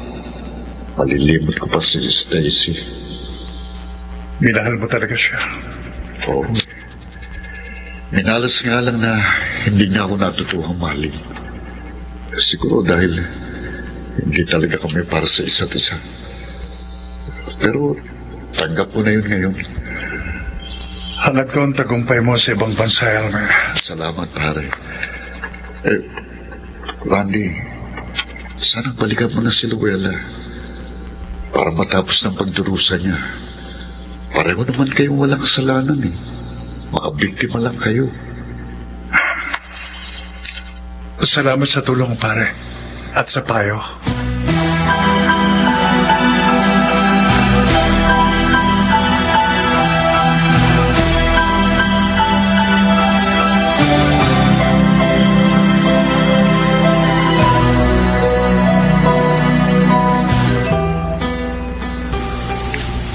Malilimot ko pa si Stacy. Minahal mo talaga siya. Oo. Minalas nga lang na hindi niya ako natutuhang mahalin. Siguro dahil hindi talaga kami para sa isa't isa. Pero tanggap ko na yun ngayon. Hangad ko ang tagumpay mo sa ibang bansa, Elmer. Salamat, pare. Randy, sana balikan mo na si Luella para matapos ng pagdurusa niya. Pareho naman kayong walang kasalanan eh. Mga biktima lang kayo. Salamat sa tulong, pare. At sa payo.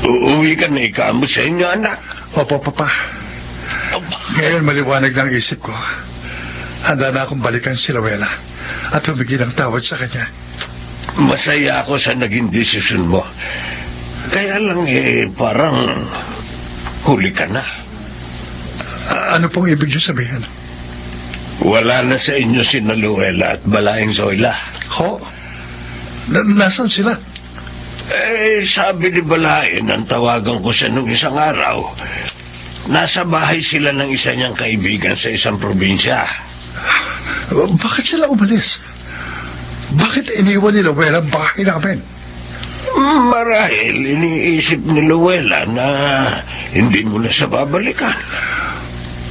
Uuwi ka na ikamo sa inyo, anak. Opo, Papa. Ngayon maliwanag ng isip ko. Handa na akong balikan si Luella at humingi ng tawad sa kanya. Masaya ako sa naging desisyon mo. Kaya lang parang huli ka na. Ano pong ibig niyo sabihin? Wala na sa inyo si Luella at Balaeng Zoila. Ho? Nasaan sila? Sabi ni Balaeng, ang tawagan ko siya nung isang araw, nasa bahay sila ng isa niyang kaibigan sa isang probinsya. Bakit sila umalis? Bakit iniwan ni Luella ang bahay namin? Marahil iniisip ni Luella na hindi mo na siya babalikan.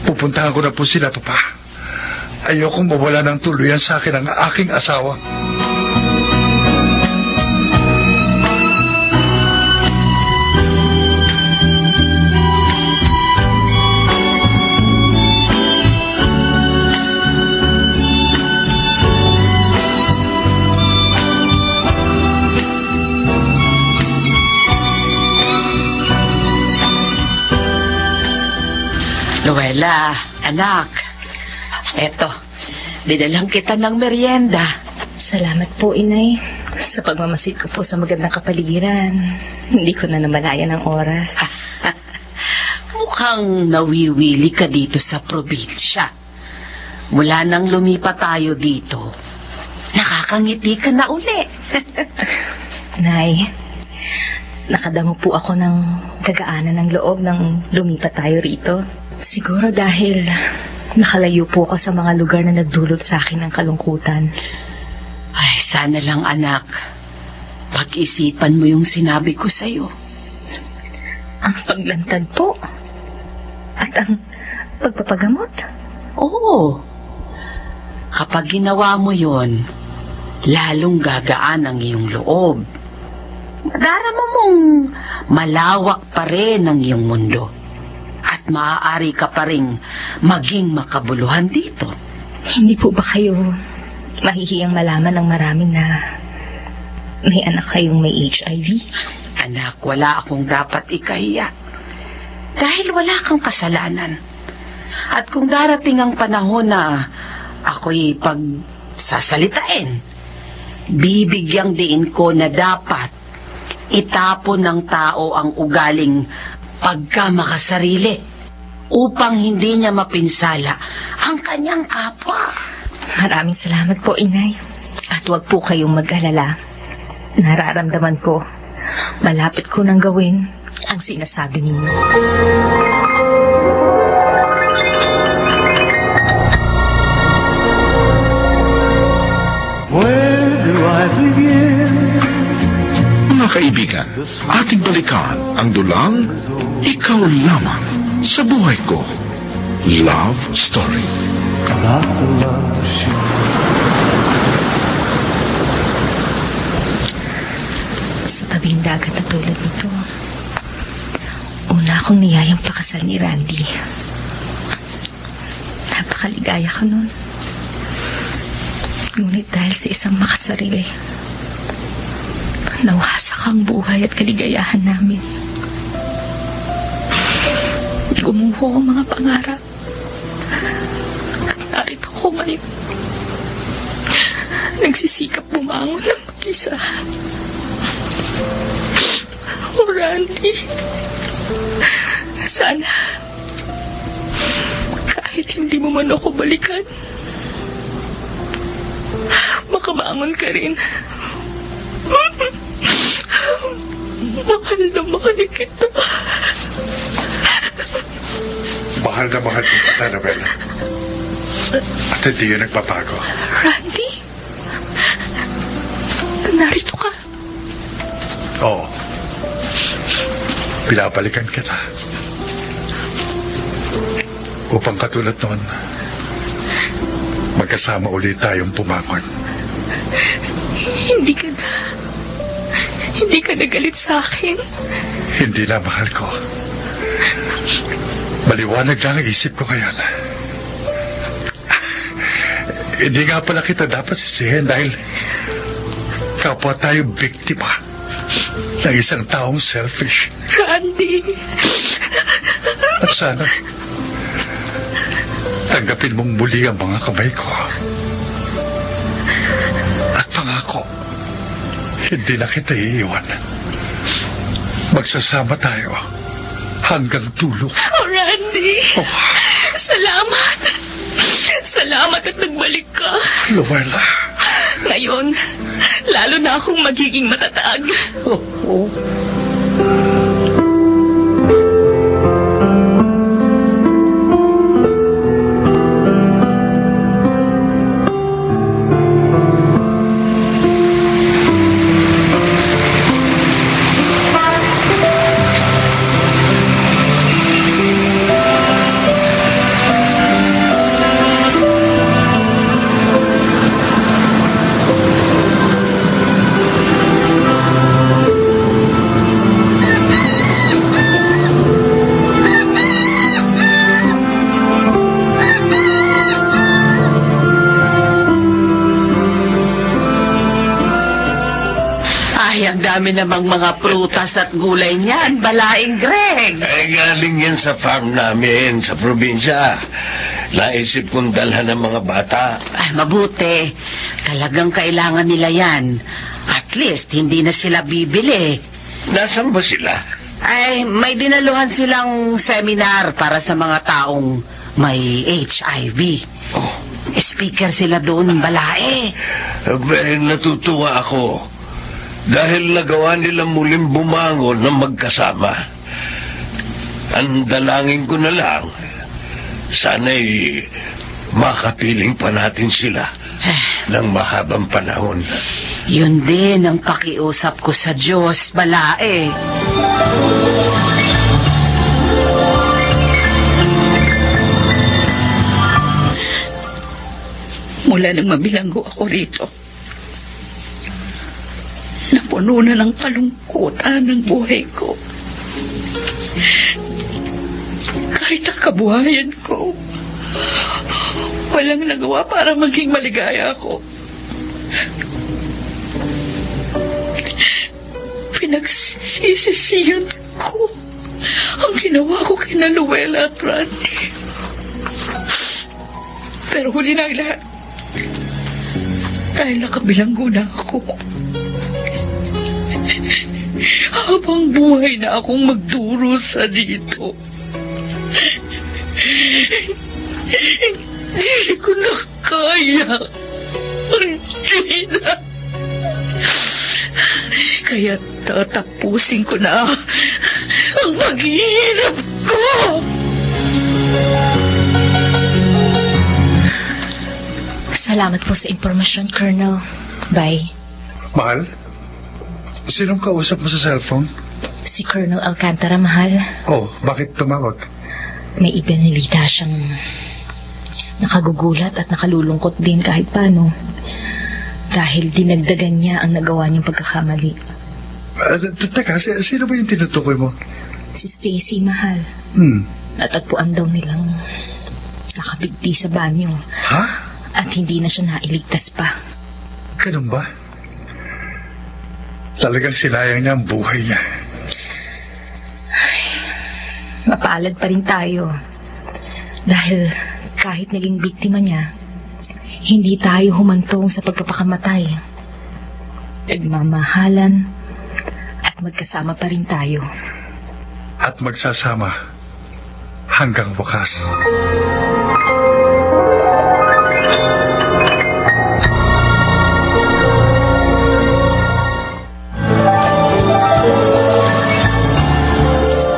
Pupuntahan ko na po sila, Papa. Ayokong mawala ng tuluyan sa akin ang aking asawa. Luella, anak. Eto, dinalang kita ng merienda. Salamat po, Inay. Sa pagmamasid ko po sa magandang kapaligiran, hindi ko na namalayan ang oras. Mukhang nawiwili ka dito sa probinsya. Mula nang lumipat tayo dito, nakakangiti ka na uli. Nay, nakadamo po ako ng gagaanan ng loob nang lumipat tayo rito. Siguro dahil nakalayo po ako sa mga lugar na nagdulot sa akin ng kalungkutan. Ay, sana lang anak, pag-isipan mo yung sinabi ko sa'yo. Ang paglantad po at ang pagpapagamot. Oo. Kapag ginawa mo yon, lalong gagaan ang iyong loob. Madarama mong malawak pa rin ang iyong mundo. At maaari ka pa rin maging makabuluhan dito. Hindi po ba kayo mahihiyang malaman ng maraming na may anak kayong may HIV? Anak, wala akong dapat ikahiya. Dahil wala kang kasalanan. At kung darating ang panahon na ako'y pagsasalitain, bibigyang diin ko na dapat itapon ng tao ang ugaling pagkamakasarili upang hindi niya mapinsala ang kanyang kapwa. Maraming salamat po, Inay. At huwag po kayong mag-alala. Nararamdaman ko, malapit ko nang gawin ang sinasabi ninyo. Where do I begin? Mga kaibigan, ating balikan ang dulang ikaw lamang sa buhay ko. Love Story. About the love she... Sa tabing dagat na tulad nito, una akong niyayang pakasal ni Randy. Napakaligaya ko nun. Ngunit dahil sa isang makasarili, nawasak ang buhay at kaligayahan namin. Gumuho ang mga pangarap. At narito ko ngayon. Nagsisikap bumangon ng mag-isa. Oh, Randy. Sana kahit hindi mo man ako balikan, makabangon ka rin. Mahal na mahal kita. Mahal na mahal kita, Annabel. At hindi yun nagpapago. Randy? Narito ka. Oo. Pinabalikan kita. Upang katulad noon, magkasama ulit tayong pumangon. Hindi ka nagalit sa akin. Hindi na, mahal ko. Maliwanag lang ang isip ko ngayon. Hindi nga pala kita dapat sisihin dahil kapwa tayo biktima ng isang taong selfish. Randy! At sana tanggapin mong muli ang mga kamay ko. At pangako, hindi na kita iiwan. Magsasama tayo hanggang dulo. Oh, Randy! Oh, Salamat! Salamat at nagbalik ka. Luella. Ngayon, lalo na akong magiging matatag. Oh. Ay, ang dami namang mga prutas at gulay niyan, balaing Greg. Galing yan sa farm namin, sa probinsya. Naisip kong dalhan ng mga bata. Ay, mabuti. Talagang kailangan nila yan. At least, hindi na sila bibili. Nasaan ba sila? Ay, may dinaluhan silang seminar para sa mga taong may HIV. Oh. Speaker sila doon, balae. Natutuwa ako. Dahil nagawa nila muling bumangon ng magkasama. Ang dalangin ko na lang, sana'y makapiling pa natin sila ng mahabang panahon. Yun din ang pakiusap ko sa Diyos, balae. Mula nang mabilanggo ako rito, napuno na ng kalungkutan ng buhay ko. Kahit ang kabuhayan ko, walang nagawa para maging maligaya ako. Pinagsisisihan ko ang ginawa ko kina Luella at Randy. Pero huli na ang lahat, dahil nakabilanggo na ako. Habang buhay na akong magdurusa dito. Hindi ko na kaya. Hindi na. Kaya tatapusin ko na ang paghihirap ko. Salamat po sa impormasyon, Colonel. Bye. Mahal? Sinong kausap mo sa cellphone? Si Colonel Alcantara, mahal. Oh, bakit tumawag? May ibinalita siyang nakagugulat at nakalulungkot din kahit paano. Dahil dinagdagan niya ang nagawa niyang pagkakamali. Teka, sino ba yung tinutukoy mo? Si Stacy, mahal. Hmm. Natagpuan daw nilang nakabigti sa banyo. Ha? At hindi na siya nailigtas pa. Ganun ba? Talagang sinayang niya ang buhay niya. Mapalad pa rin tayo. Dahil kahit naging biktima niya, hindi tayo humantong sa pagpapakamatay. Nagmamahalan at magkasama pa rin tayo. At magsasama hanggang wakas.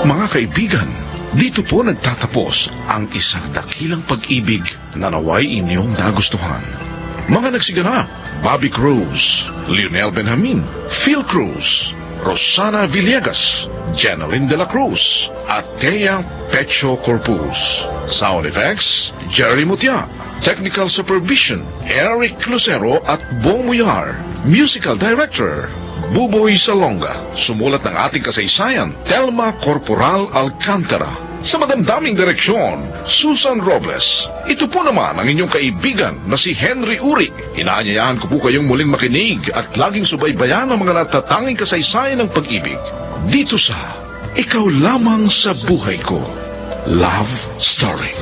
Mga kaibigan, dito po nagtatapos ang isang dakilang pag-ibig na naway inyong nagustuhan. Mga nagsiganap, Bobby Cruz, Lionel Benjamin, Phil Cruz, Rosana Villegas, Jeneline de la Cruz, at Thea Pecho Corpus. Sound effects, Jerry Mutia. Technical supervision, Eric Lucero at Bong Muyar. Musical director, Buboy Salonga. Sumulat ng ating kasaysayan, Telma Corporal Alcantara. Sa madamdaming direksyon, Susan Robles. Ito po naman ang inyong kaibigan na si Henry Uri. Inaanyayahan ko po kayong muling makinig at laging subaybayan ang mga natatanging kasaysayan ng pag-ibig. Dito sa Ikaw Lamang sa Buhay Ko. Love Story.